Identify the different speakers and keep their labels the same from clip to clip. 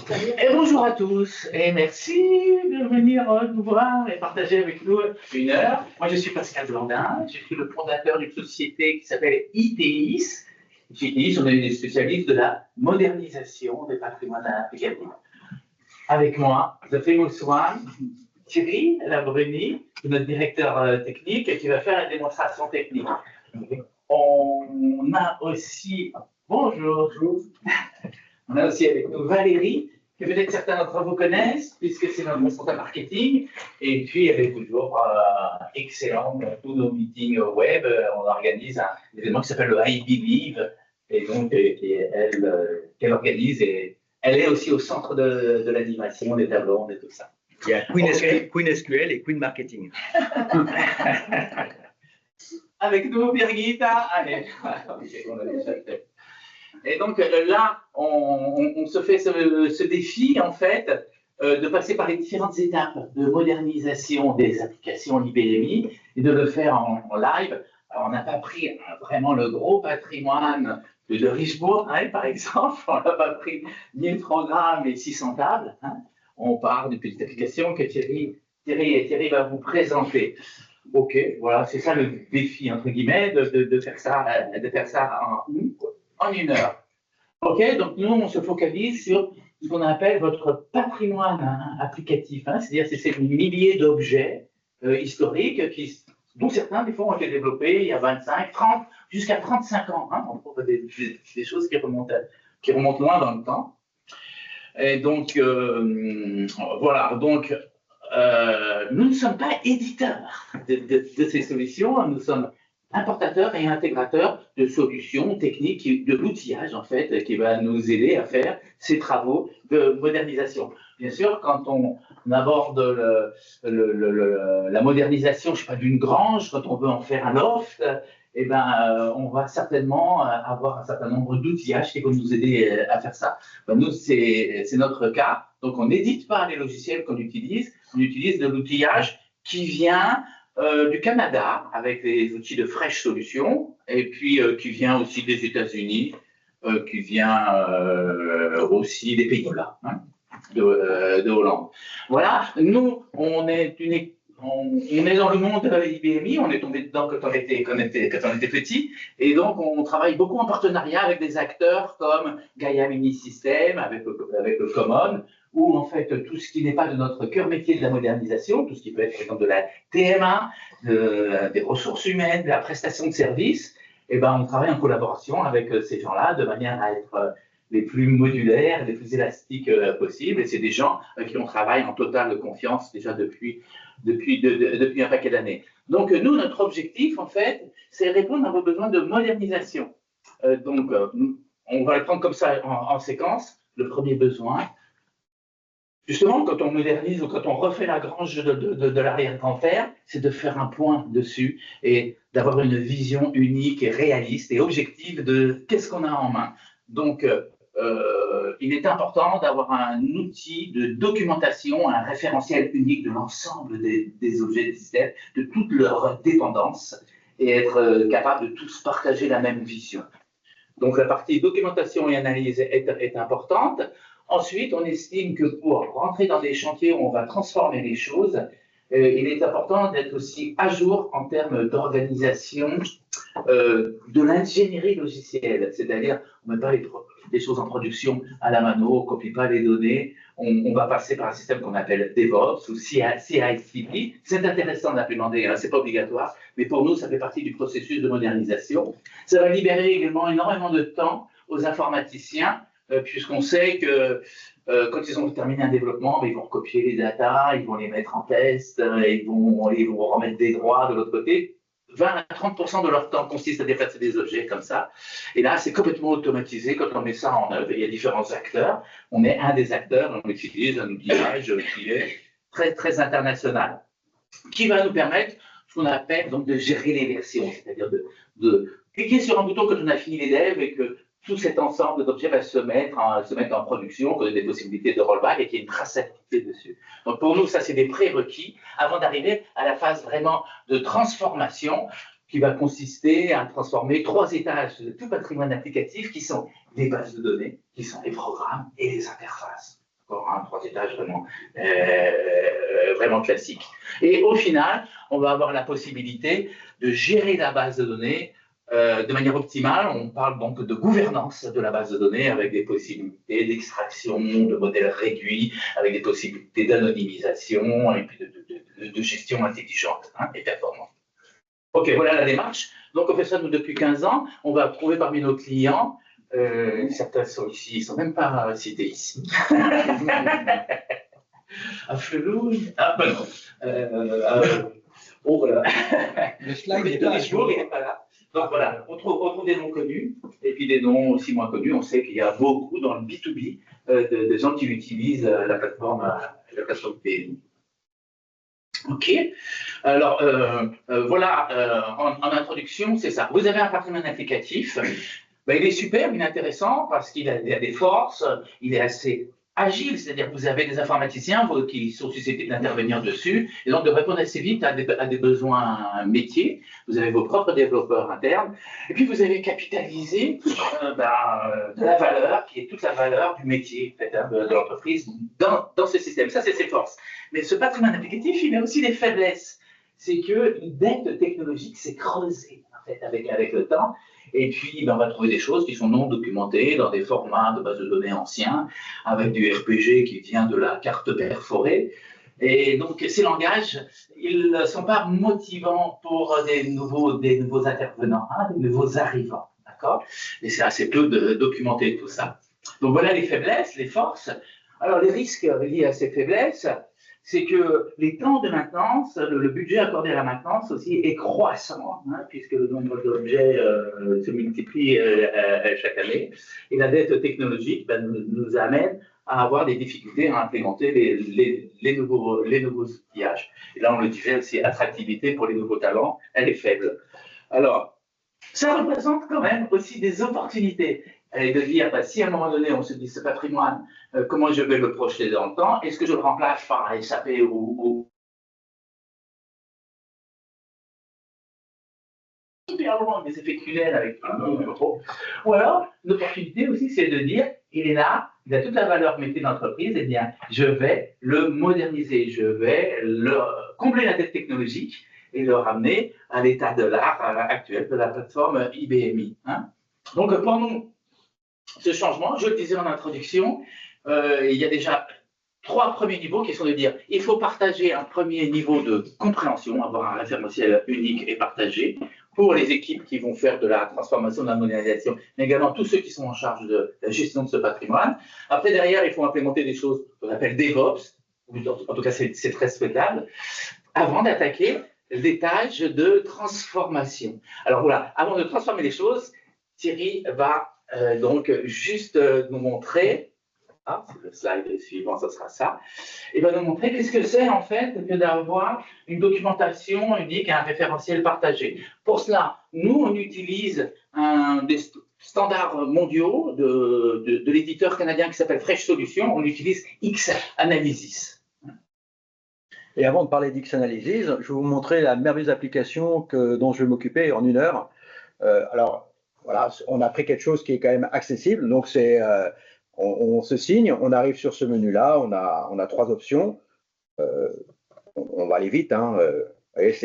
Speaker 1: Et bonjour à tous, et merci de venir nous voir et partager avec nous une heure. Moi, je suis Pascal Blandin, je suis le fondateur d'une société qui s'appelle ITIS. ITIS, on est des spécialistes de la modernisation des patrimoines applicatifs. Avec moi, the famous one, Thierry Labruni, notre directeur technique, qui va faire la démonstration technique. On a aussi, bonjour, on a aussi avec nous Valérie, que peut-être certains d'entre vous connaissent, puisque c'est notre responsable marketing. Et puis, elle est toujours excellente dans tous nos meetings web. On organise un événement qui s'appelle le I Believe, et donc qu'elle organise. Et elle est aussi au centre de l'animation, des tables rondes et tout ça.
Speaker 2: Il y a Queen SQL et Queen Marketing.
Speaker 1: Avec nous, Birgitta. Allez, on a déjà fait. Et donc là, on se fait ce défi, en fait, de passer par les différentes étapes de modernisation des applications IBMI et de le faire en live. Alors, on n'a pas pris vraiment le gros patrimoine de Richebourg, hein, par exemple. On n'a pas pris 1000 programmes et 600 tables. Hein. On part d'une petite application que Thierry va vous présenter. OK, voilà, c'est ça le défi, entre guillemets, de faire ça en une heure. OK, donc nous, on se focalise sur ce qu'on appelle votre patrimoine applicatif, hein, c'est-à-dire c'est ces milliers d'objets historiques dont certains, des fois, ont été développés il y a 25, 30, jusqu'à 35 ans. Hein, on trouve des choses qui remontent loin dans le temps. Et donc, voilà, donc nous ne sommes pas éditeurs de ces solutions, nous sommes importateurs et intégrateurs de solutions techniques, de l'outillage en fait, qui va nous aider à faire ces travaux de modernisation. Bien sûr, quand on aborde la modernisation, je sais pas, d'une grange, quand on veut en faire un loft, eh ben, on va certainement avoir un certain nombre d'outillages qui vont nous aider à faire ça. Ben, nous, c'est notre cas. Donc, on n'édite pas les logiciels qu'on utilise, on utilise de l'outillage qui vient du Canada, avec les outils de Fresh Solutions, et puis qui vient aussi des États-Unis, qui vient aussi des Pays-Bas, hein, de Hollande. Voilà, nous, on est dans le monde IBMI, on est tombé dedans quand on était petit, et donc on travaille beaucoup en partenariat avec des acteurs comme Gaia Mini System, avec le Common, où en fait tout ce qui n'est pas de notre cœur métier de la modernisation, tout ce qui peut être par exemple de la TMA, des ressources humaines, de la prestation de services, et ben on travaille en collaboration avec ces gens-là de manière à être les plus modulaires, les plus élastiques possibles. Et c'est des gens avec qui on travaille en totale confiance déjà depuis un paquet d'années. Donc nous, notre objectif en fait, c'est répondre à vos besoins de modernisation. On va le prendre comme ça en séquence. Le premier besoin, justement, quand on modernise ou quand on refait la grange de l'arrière-grand-père, c'est de faire un point dessus et d'avoir une vision unique et réaliste et objective de qu'est-ce qu'on a en main. Donc, il est important d'avoir un outil de documentation, un référentiel unique de l'ensemble des objets des systèmes, de toutes leurs dépendances et être capable de tous partager la même vision. Donc, la partie documentation et analyse est importante. Ensuite, on estime que pour rentrer dans des chantiers où on va transformer les choses, il est important d'être aussi à jour en termes d'organisation de l'ingénierie logicielle. C'est-à-dire, on ne met pas des choses en production à la mano, on ne copie pas les données, on va passer par un système qu'on appelle DevOps ou CI/CD. C'est intéressant d'implémenter, hein, ce n'est pas obligatoire, mais pour nous, ça fait partie du processus de modernisation. Ça va libérer également énormément de temps aux informaticiens, puisqu'on sait que quand ils ont terminé un développement, ils vont recopier les datas, ils vont les mettre en test, ils vont remettre des droits de l'autre côté. 20 à 30% de leur temps consiste à déplacer des objets comme ça. Et là, c'est complètement automatisé quand on met ça en œuvre. Il y a différents acteurs. On est un des acteurs, on utilise un outillage qui est très, très international, qui va nous permettre ce qu'on appelle donc de gérer les versions, c'est-à-dire de cliquer sur un bouton quand on a fini les devs et que tout cet ensemble d'objets va se mettre en production, qu'on ait des possibilités de rollback et qu'il y ait une traçabilité dessus. Donc pour nous, ça c'est des prérequis avant d'arriver à la phase vraiment de transformation qui va consister à transformer 3 étages de tout patrimoine applicatif qui sont les bases de données, qui sont les programmes et les interfaces. étages vraiment classiques. Et au final, on va avoir la possibilité de gérer la base de données de manière optimale. On parle donc de gouvernance de la base de données avec des possibilités d'extraction, de modèles réduits, avec des possibilités d'anonymisation et puis de gestion intelligente et performante. Ok, voilà la démarche. Donc on fait ça nous depuis 15 ans. On va trouver parmi nos clients, certains sont ici, ils ne sont même pas cités ici. À Flelou, ben non. Oh, voilà.
Speaker 2: Le slide
Speaker 1: n'est pas jour, il n'est pas là. Donc voilà, on trouve des noms connus et puis des noms aussi moins connus. On sait qu'il y a beaucoup dans le B2B de gens qui utilisent la plateforme PMI. Ok, alors voilà, en introduction, c'est ça. Vous avez un patrimoine applicatif, ben, il est super, il est intéressant parce qu'il a des forces, il est assez agile, c'est-à-dire que vous avez des informaticiens qui sont susceptibles d'intervenir dessus et donc de répondre assez vite à des besoins métiers. Vous avez vos propres développeurs internes et puis vous avez capitalisé de la valeur qui est toute la valeur du métier en fait, de l'entreprise dans ce système. Ça, c'est ses forces. Mais ce patrimoine applicatif, il a aussi des faiblesses. C'est qu'une dette technologique s'est creusée en fait, avec le temps. Et puis, on va trouver des choses qui sont non documentées dans des formats de bases de données anciens, avec du RPG qui vient de la carte perforée. Et donc, ces langages, ils ne sont pas motivants pour des nouveaux intervenants, des nouveaux arrivants. D'accord ? Et c'est assez peu documenté tout ça. Donc, voilà les faiblesses, les forces. Alors, les risques liés à ces faiblesses, c'est que les temps de maintenance, le budget accordé à la maintenance aussi est croissant, puisque le nombre d'objets se multiplie chaque année. Et la dette technologique nous amène à avoir des difficultés à implémenter les nouveaux outillages. Et là, on le disait aussi, attractivité pour les nouveaux talents, elle est faible. Alors, ça représente quand même aussi des opportunités. Et de dire, si à un moment donné, on se dit, ce patrimoine, comment je vais le projeter dans le temps? Est-ce que je le remplace par un SAP ou hyper loin des effets tunnels avec un numéro? Ou alors, l'opportunité aussi, c'est de dire, il est là, il a toute la valeur métier d'entreprise, et bien, je vais le moderniser, je vais combler la dette technologique et le ramener à l'état de l'art actuel de la plateforme IBMI. Donc, pendant ce changement, je le disais en introduction, il y a déjà 3 premiers niveaux qui sont de dire il faut partager un premier niveau de compréhension, avoir un référentiel unique et partagé pour les équipes qui vont faire de la transformation, de la modernisation, mais également tous ceux qui sont en charge de la gestion de ce patrimoine. Après, derrière, il faut implémenter des choses qu'on appelle DevOps, en tout cas c'est très souhaitable, avant d'attaquer des tâches de transformation. Alors voilà, avant de transformer les choses, Thierry va donc juste nous montrer, c'est le slide suivant, ce sera ça, et va nous montrer qu'est-ce que c'est en fait que d'avoir une documentation unique et un référentiel partagé. Pour cela, nous, on utilise des standards mondiaux de l'éditeur canadien qui s'appelle Fresh Solutions, on utilise X-Analysis.
Speaker 2: Et avant de parler d'X-Analysis, je vais vous montrer la merveilleuse application dont je vais m'occuper en 1 heure. Alors, voilà, on a pris quelque chose qui est quand même accessible. Donc, on se signe, on arrive sur ce menu-là, on a 3 options. On va aller vite,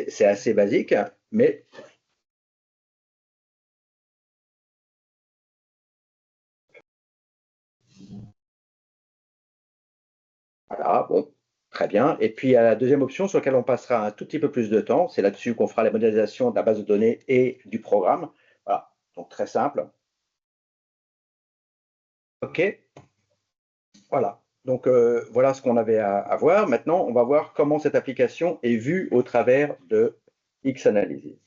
Speaker 2: c'est assez basique, mais voilà, bon, très bien. Et puis, il y a la deuxième option sur laquelle on passera un tout petit peu plus de temps. C'est là-dessus qu'on fera la modélisation de la base de données et du programme. Voilà, donc très simple. OK. Voilà. Donc, voilà ce qu'on avait à voir. Maintenant, on va voir comment cette application est vue au travers de X-Analysis.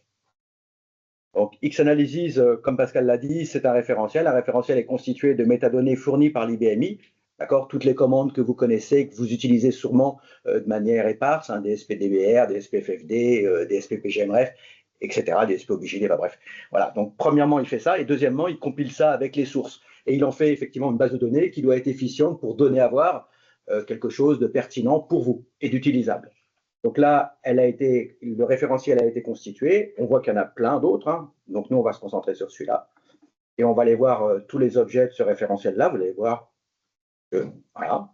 Speaker 2: Donc, X-Analysis, comme Pascal l'a dit, c'est un référentiel. Un référentiel est constitué de métadonnées fournies par l'IBMI. D'accord, toutes les commandes que vous connaissez, que vous utilisez sûrement de manière éparse, des SPDBR, des SPFFD, des SPPGMRef, etc., des SPOBJD, bref. Voilà, donc premièrement, il fait ça, et deuxièmement, il compile ça avec les sources. Et il en fait effectivement une base de données qui doit être efficiente pour donner à voir quelque chose de pertinent pour vous et d'utilisable. Donc là, le référentiel a été constitué. On voit qu'il y en a plein d'autres. Donc nous, on va se concentrer sur celui-là. Et on va aller voir tous les objets de ce référentiel-là. Vous allez voir que, voilà.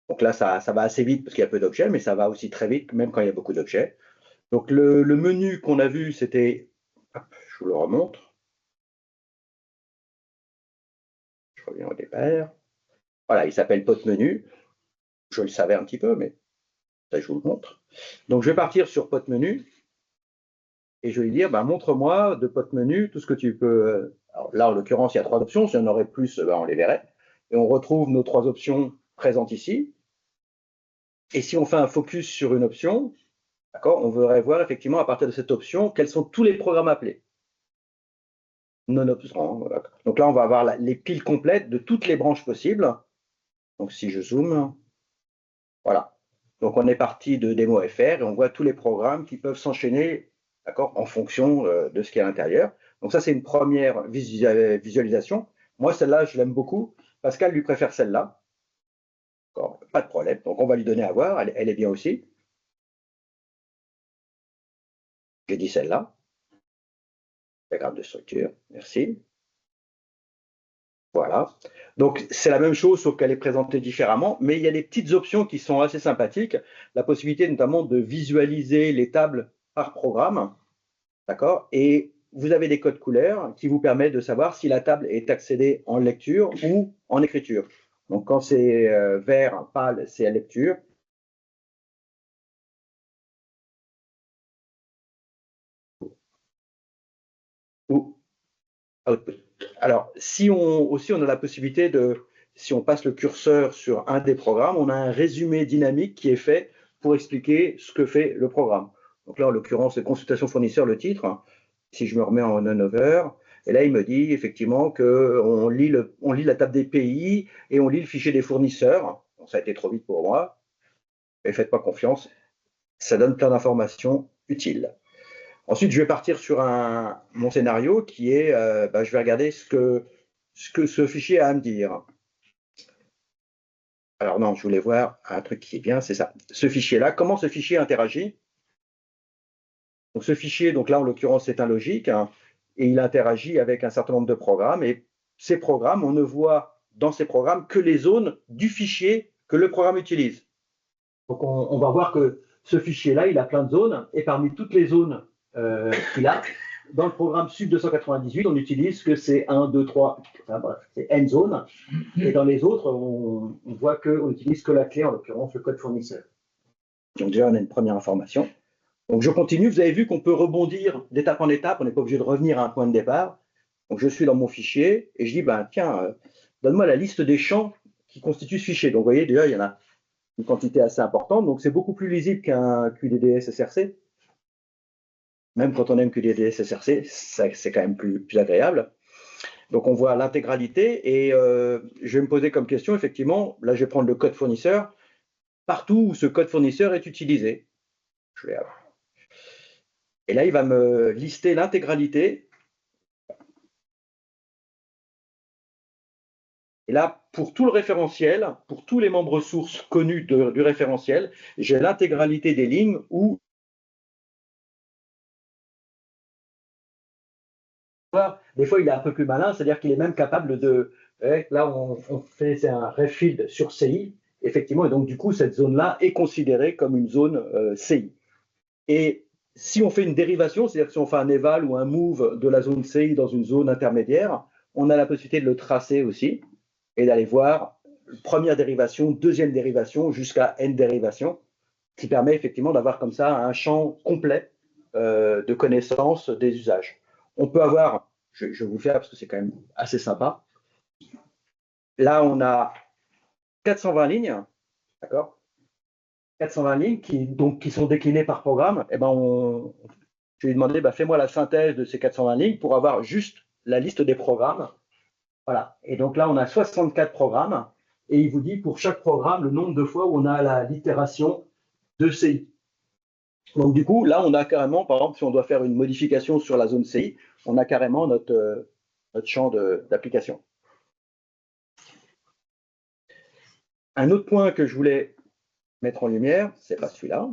Speaker 2: Donc là, ça va assez vite parce qu'il y a peu d'objets, mais ça va aussi très vite, même quand il y a beaucoup d'objets. Donc le menu qu'on a vu, c'était, je vous le remontre, je reviens au départ. Voilà, il s'appelle pot menu. Je le savais un petit peu, mais ça, je vous le montre. Donc je vais partir sur pot menu et je vais lui dire, ben, montre-moi de pot menu tout ce que tu peux. Alors là, en l'occurrence, il y a 3 options. S'il y en aurait plus, ben, on les verrait. Et on retrouve nos 3 options présentes ici. Et si on fait un focus sur une option, d'accord, on voudrait voir effectivement à partir de cette option quels sont tous les programmes appelés. Non obstruant. Voilà. Donc là, on va avoir les piles complètes de toutes les branches possibles. Donc si je zoome, voilà. Donc on est parti de démo FR et on voit tous les programmes qui peuvent s'enchaîner, d'accord, en fonction de ce qui est à l'intérieur. Donc ça, c'est une première visualisation. Moi, celle-là, je l'aime beaucoup. Pascal lui préfère celle-là. Pas de problème. Donc on va lui donner à voir. Elle est bien aussi. J'ai dit celle-là. Diagramme de structure. Merci. Voilà. Donc, c'est la même chose, sauf qu'elle est présentée différemment, mais il y a des petites options qui sont assez sympathiques. La possibilité notamment de visualiser les tables par programme, d'accord? Et vous avez des codes couleurs qui vous permettent de savoir si la table est accédée en lecture ou en écriture. Donc, quand c'est vert, pâle, c'est à lecture. Ou output. Alors, si on aussi on a la possibilité de, si on passe le curseur sur un des programmes, on a un résumé dynamique qui est fait pour expliquer ce que fait le programme. Donc là, en l'occurrence, c'est consultation fournisseur, le titre. Si je me remets en on-over, et là, il me dit effectivement qu'on lit, on lit la table des pays et on lit le fichier des fournisseurs. Bon, ça a été trop vite pour moi, mais faites pas confiance. Ça donne plein d'informations utiles. Ensuite, je vais partir sur mon scénario qui est, je vais regarder ce que ce fichier a à me dire. Alors non, je voulais voir un truc qui est bien, c'est ça. Ce fichier-là, comment ce fichier interagit? Donc ce fichier, donc là en l'occurrence c'est un logique, hein, et il interagit avec un certain nombre de programmes. Et ces programmes, on ne voit dans ces programmes que les zones du fichier que le programme utilise. Donc on va voir que ce fichier-là, il a plein de zones, et parmi toutes les zones qu'il a, dans le programme SUB 298, on n'utilise que ces 1, 2, 3, enfin, bref, c'est N zones, et dans les autres, on voit qu'on n'utilise que la clé, en l'occurrence le code fournisseur. Donc déjà, on a une première information. Donc je continue, vous avez vu qu'on peut rebondir d'étape en étape, on n'est pas obligé de revenir à un point de départ. Donc je suis dans mon fichier, et je dis, ben, tiens, donne-moi la liste des champs qui constituent ce fichier. Donc vous voyez, déjà, il y en a une quantité assez importante, donc c'est beaucoup plus lisible qu'un QDDS SRC. Même quand on aime QDDS SRC, c'est quand même plus agréable. Donc on voit l'intégralité et je vais me poser comme question, effectivement, là je vais prendre le code fournisseur, partout où ce code fournisseur est utilisé. Je vais avoir. Et là il va me lister l'intégralité. Et là, pour tout le référentiel, pour tous les membres sources connus du référentiel, j'ai l'intégralité des lignes où des fois il est un peu plus malin, c'est-à-dire qu'il est même capable de, là on fait, c'est un refield sur CI, effectivement, et donc du coup cette zone-là est considérée comme une zone CI. Et si on fait une dérivation, c'est-à-dire que si on fait un eval ou un move de la zone CI dans une zone intermédiaire, on a la possibilité de le tracer aussi et d'aller voir première dérivation, deuxième dérivation jusqu'à n dérivation, qui permet effectivement d'avoir comme ça un champ complet de connaissance des usages. On peut avoir, je vais vous le faire parce que c'est quand même assez sympa. Là, on a 420 lignes, d'accord, 420 lignes qui sont déclinées par programme. Et ben je lui ai demandé, fais-moi la synthèse de ces 420 lignes pour avoir juste la liste des programmes. Voilà. Et donc là, on a 64 programmes et il vous dit pour chaque programme le nombre de fois où on a la l'itération de CI. Donc du coup, là, on a carrément, par exemple, si on doit faire une modification sur la zone CI, on a carrément notre champ d'application. Un autre point que je voulais mettre en lumière, c'est pas celui-là.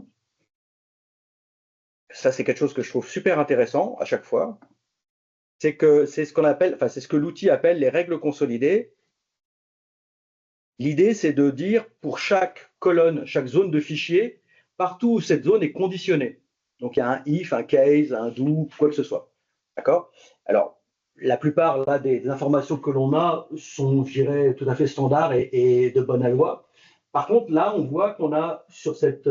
Speaker 2: Ça, c'est quelque chose que je trouve super intéressant à chaque fois. C'est que c'est ce qu'on appelle, enfin, c'est ce que l'outil appelle les règles consolidées. L'idée, c'est de dire pour chaque colonne, chaque zone de fichier, partout où cette zone est conditionnée. Donc, il y a un if, un case, un do, quoi que ce soit. D'accord? Alors, la plupart là, des informations que l'on a sont, je dirais, tout à fait standards et de bonne aloi. Par contre, là, on voit qu'on a sur cette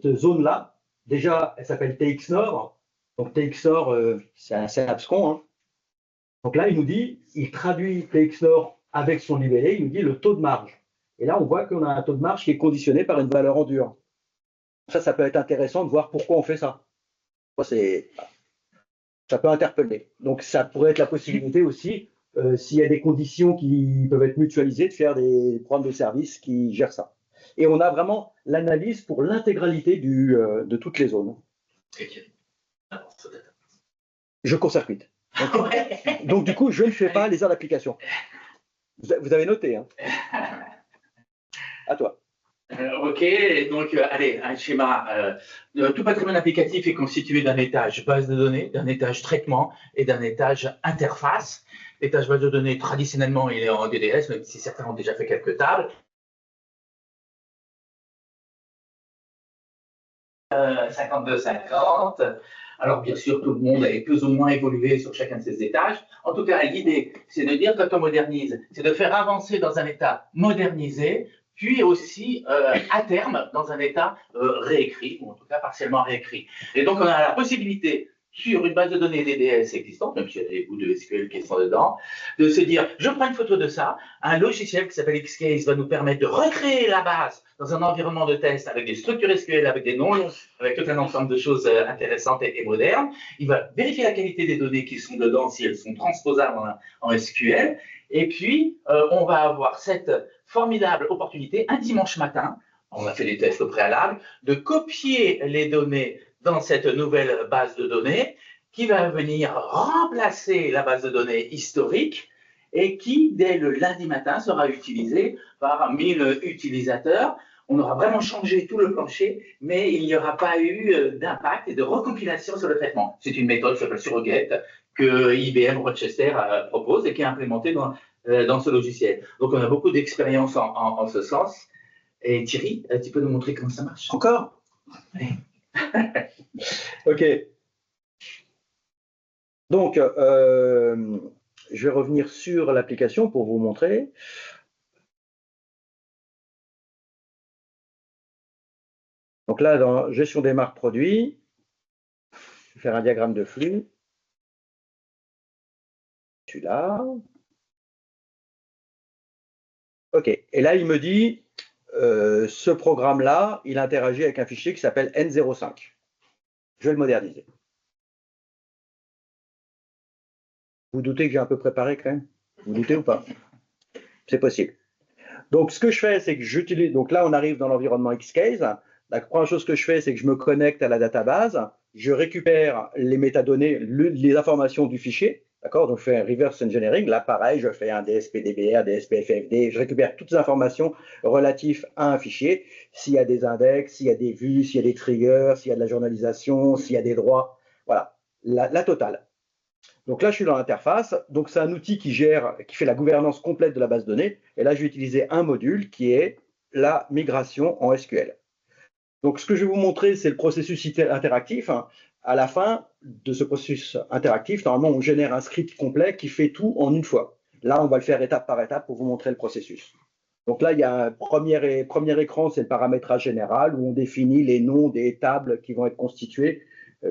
Speaker 2: zone-là, déjà, elle s'appelle TXNOR. Donc, TXNOR, c'est assez abscon, hein. Donc là, il nous dit, il traduit TXNOR avec son libellé, il nous dit le taux de marge. Et là, on voit qu'on a un taux de marge qui est conditionné par une valeur en dur. Ça peut être intéressant de voir pourquoi on fait ça. Ça peut interpeller. Donc, ça pourrait être la possibilité aussi, s'il y a des conditions qui peuvent être mutualisées, de faire des programmes de service qui gèrent ça. Et on a vraiment l'analyse pour l'intégralité de toutes les zones. Je court-circuite. Donc, du coup, je ne fais pas les heures d'application. Vous avez noté, hein? À toi.
Speaker 1: Ok, donc allez, un schéma. Tout patrimoine applicatif est constitué d'un étage base de données, d'un étage traitement et d'un étage interface. L'étage base de données, traditionnellement, il est en DDS, même si certains ont déjà fait quelques tables. 52-50. Alors, bien sûr, tout le monde est plus ou moins évolué sur chacun de ces étages. En tout cas, l'idée, c'est de dire, quand on modernise, c'est de faire avancer dans un état modernisé, puis aussi, à terme, dans un état réécrit, ou en tout cas partiellement réécrit. Et donc, on a la possibilité, sur une base de données DDS existante, même s'il y a des bouts de SQL qui sont dedans, de se dire, je prends une photo de ça, un logiciel qui s'appelle Xcase va nous permettre de recréer la base dans un environnement de test avec des structures SQL, avec des noms, avec tout un ensemble de choses intéressantes et modernes. Il va vérifier la qualité des données qui sont dedans, si elles sont transposables en SQL. Et puis, on va avoir cette formidable opportunité, un dimanche matin, on a fait des tests au préalable, de copier les données dans cette nouvelle base de données qui va venir remplacer la base de données historique et qui, dès le lundi matin, sera utilisée par 1000 utilisateurs. On aura vraiment changé tout le plancher, mais il n'y aura pas eu d'impact et de recompilation sur le traitement. C'est une méthode qui s'appelle Surrogate que IBM Rochester propose et qui est implémentée dans ce logiciel. Donc, on a beaucoup d'expérience en ce sens. Et Thierry, tu peux nous montrer comment ça marche?
Speaker 2: Encore? Oui. OK. Donc, je vais revenir sur l'application pour vous montrer. Donc là, dans gestion des marques produits, je vais faire un diagramme de flux. Celui-là. OK. Et là, il me dit, ce programme-là, il interagit avec un fichier qui s'appelle N05. Je vais le moderniser. Vous doutez que j'ai un peu préparé quand même? Vous doutez ou pas? C'est possible. Donc, ce que je fais, c'est que j'utilise. Donc là, on arrive dans l'environnement Xcase. La première chose que je fais, c'est que je me connecte à la database. Je récupère les métadonnées, les informations du fichier. D'accord? Donc, je fais un reverse engineering. Là, pareil, je fais un DSP-DBR, DSP-FFD. Je récupère toutes les informations relatives à un fichier. S'il y a des index, s'il y a des vues, s'il y a des triggers, s'il y a de la journalisation, s'il y a des droits. Voilà, la totale. Donc là, je suis dans l'interface. Donc, c'est un outil qui fait la gouvernance complète de la base de données. Et là, je vais utiliser un module qui est la migration en SQL. Donc, ce que je vais vous montrer, c'est le processus interactif. À la fin de ce processus interactif, normalement, on génère un script complet qui fait tout en une fois. Là, on va le faire étape par étape pour vous montrer le processus. Donc là, il y a un premier écran, c'est le paramétrage général où on définit les noms des tables qui vont être constituées.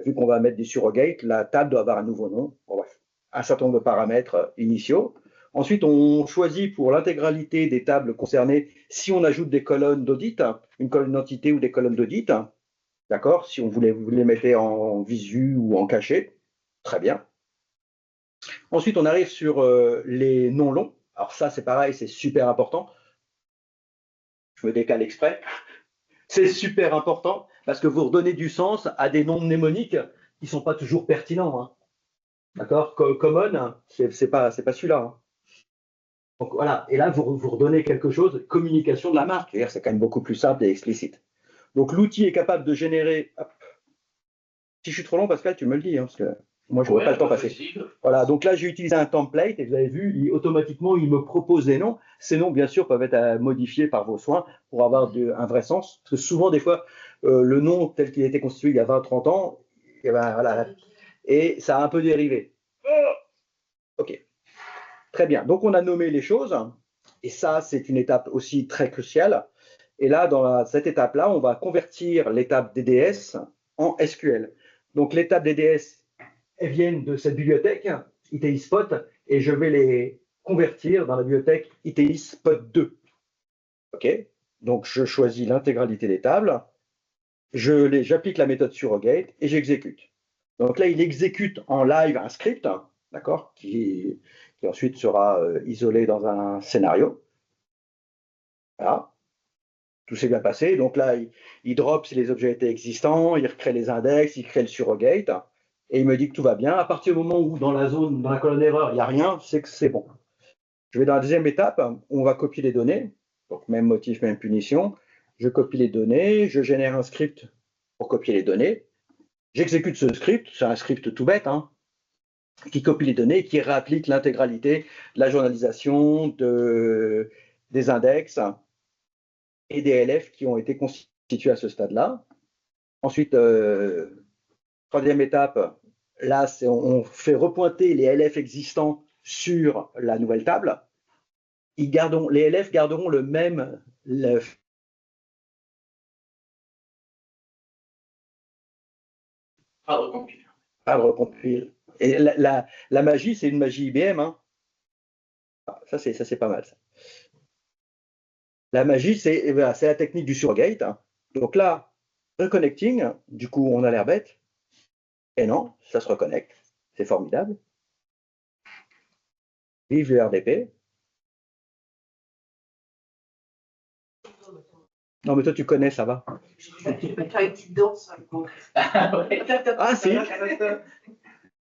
Speaker 2: Vu qu'on va mettre des surrogates, la table doit avoir un nouveau nom. Bon, bref, un certain nombre de paramètres initiaux. Ensuite, on choisit pour l'intégralité des tables concernées si on ajoute des colonnes d'audit, une colonne d'entité ou des colonnes d'audit. D'accord? Si vous les mettez en visu ou en cachet. Très bien. Ensuite, on arrive sur les noms longs. Alors ça, c'est pareil, c'est super important. Je me décale exprès. C'est super important parce que vous redonnez du sens à des noms mnémoniques qui ne sont pas toujours pertinents. Hein. D'accord? Common, c'est pas celui-là. Hein. Donc voilà, et là, vous redonnez quelque chose, communication de la marque. C'est quand même beaucoup plus simple et explicite. Donc l'outil est capable de générer. Hop. Si je suis trop long, Pascal, tu me le dis. Hein, parce que Moi, je ne vois pas le temps passer. Voilà, donc là, j'ai utilisé un template et vous avez vu, automatiquement, il me propose des noms. Ces noms, bien sûr, peuvent être modifiés par vos soins pour avoir un vrai sens. Parce que souvent, des fois, le nom tel qu'il a été constitué il y a 20-30 ans, et, ben, voilà, et ça a un peu dérivé. OK, très bien. Donc, on a nommé les choses. Et ça, c'est une étape aussi très cruciale. Et là, dans cette étape-là, on va convertir l'étape DDS en SQL. Donc, l'étape DDS, elles viennent de cette bibliothèque, ITI Spot, et je vais les convertir dans la bibliothèque ITI Spot 2. OK? Donc, je choisis l'intégralité des tables, j'applique la méthode surrogate et j'exécute. Donc là, il exécute en live un script, d'accord, qui ensuite sera isolé dans un scénario. Voilà. Tout s'est bien passé. Donc là, il drop si les objets étaient existants, il recrée les index, il crée le surrogate, et il me dit que tout va bien. À partir du moment où dans la zone, dans la colonne d'erreur, il n'y a rien, c'est que c'est bon. Je vais dans la deuxième étape, où on va copier les données. Donc même motif, même punition. Je copie les données, je génère un script pour copier les données. J'exécute ce script, c'est un script tout bête, hein, qui copie les données et qui réapplique l'intégralité de la journalisation, des index et des LF qui ont été constitués à ce stade-là. Ensuite, troisième étape, là, on fait repointer les LF existants sur la nouvelle table. Les LF garderont le même
Speaker 1: Pas de recompile.
Speaker 2: Pas de recompile. Et la magie, c'est une magie IBM. Hein. Ça, c'est pas mal. Ça. La magie, c'est la technique du surrogate. Hein. Donc là, reconnecting, du coup, on a l'air bête. Et non, ça se reconnecte. C'est formidable. Vive le RDP. Non, mais toi, tu connais, ça va.
Speaker 3: Je vais faire une petite danse.
Speaker 2: Ah, si.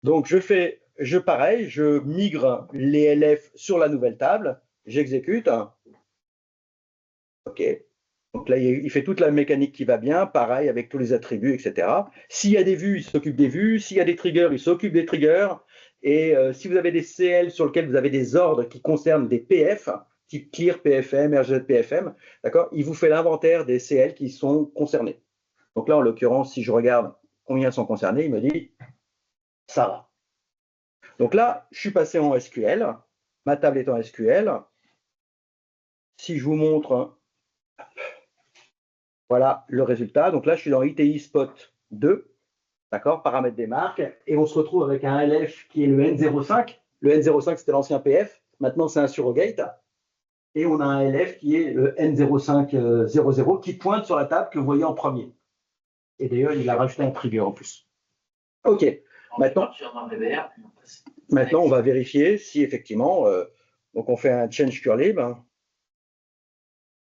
Speaker 2: Donc, pareil, je migre les LF sur la nouvelle table. J'exécute. OK. Donc là, il fait toute la mécanique qui va bien, pareil avec tous les attributs, etc. S'il y a des vues, il s'occupe des vues. S'il y a des triggers, il s'occupe des triggers. Et si vous avez des CL sur lesquels vous avez des ordres qui concernent des PF, type clear PFM, RGZ PFM, d'accord, il vous fait l'inventaire des CL qui sont concernés. Donc là, en l'occurrence, si je regarde combien sont concernés, il me dit ça va. Donc là, je suis passé en SQL. Ma table est en SQL. Si je vous montre, voilà le résultat. Donc là, je suis dans ITI Spot 2, d'accord, paramètres des marques, et on se retrouve avec un LF qui est le N05. Le N05, c'était l'ancien PF. Maintenant, c'est un surrogate. Et on a un LF qui est le N0500 qui pointe sur la table que vous voyez en premier. Et d'ailleurs, il a rajouté un trigger en plus. OK. Maintenant, on va vérifier si effectivement, donc on fait un change curlib.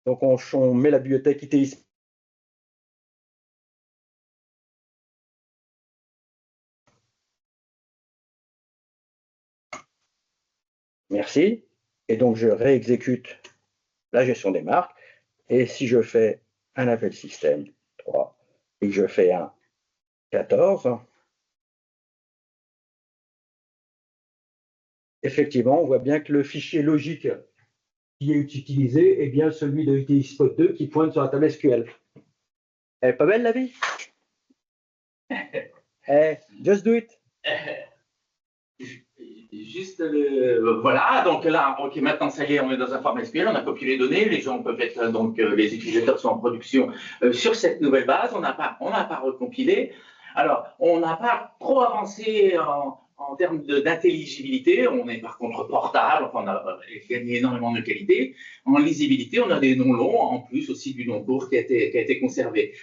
Speaker 2: Donc on met la bibliothèque ITI. Merci. Et donc je réexécute la gestion des marques. Et si je fais un appel système 3 et que je fais un 14, effectivement, on voit bien que le fichier logique qui est utilisé est bien celui de ITI Spot 2 qui pointe sur la table SQL. Elle est pas belle la vie? Just do it.
Speaker 1: Juste voilà, donc là, ok, maintenant ça y est, on est dans un format SQL, on a copié les données, les gens peuvent être, donc les utilisateurs sont en production sur cette nouvelle base, on n'a pas recompilé. Alors, on n'a pas trop avancé en termes d'intelligibilité, on est par contre portable, enfin, on a gagné énormément de qualité. En lisibilité, on a des noms longs, en plus aussi du nom court qui a été conservé.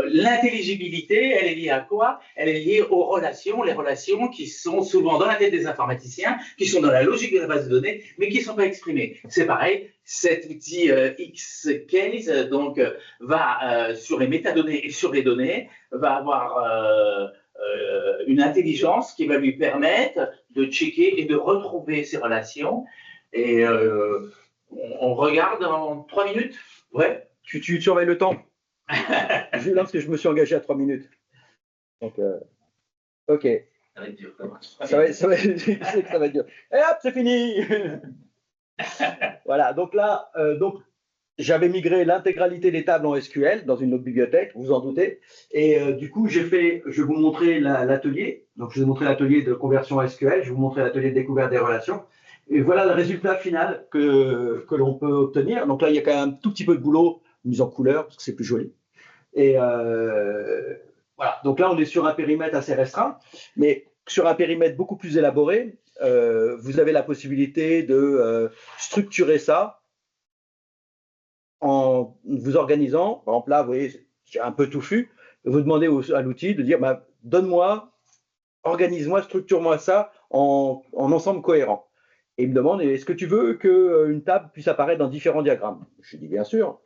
Speaker 1: L'intelligibilité, elle est liée à quoi? Elle est liée aux relations, les relations qui sont souvent dans la tête des informaticiens, qui sont dans la logique de la base de données, mais qui ne sont pas exprimées. C'est pareil, cet outil Xcase donc, va sur les métadonnées et sur les données, va avoir une intelligence qui va lui permettre de checker et de retrouver ces relations. Et on regarde en 3 minutes. Ouais.
Speaker 2: Tu surveilles le temps. Parce que je me suis engagé à 3 minutes. Donc, OK.
Speaker 1: Ça va être dur.
Speaker 2: je sais que ça va être dur. Et hop, c'est fini. Voilà, donc là, j'avais migré l'intégralité des tables en SQL dans une autre bibliothèque, vous en doutez. Et du coup, je vais vous montrer l'atelier. Donc, je vais vous montrer l'atelier de conversion SQL, je vais vous montrer l'atelier de découverte des relations. Et voilà le résultat final que l'on peut obtenir. Donc là, il y a quand même un tout petit peu de boulot mis en couleur, parce que c'est plus joli. Et voilà, donc là, on est sur un périmètre assez restreint, mais sur un périmètre beaucoup plus élaboré, vous avez la possibilité de structurer ça en vous organisant. Par exemple, là, vous voyez, c'est un peu touffu. Vous demandez à l'outil de dire, bah, donne-moi, organise-moi, structure-moi ça en ensemble cohérent. Et il me demande, est-ce que tu veux qu'une table puisse apparaître dans différents diagrammes? Je dis, bien sûr.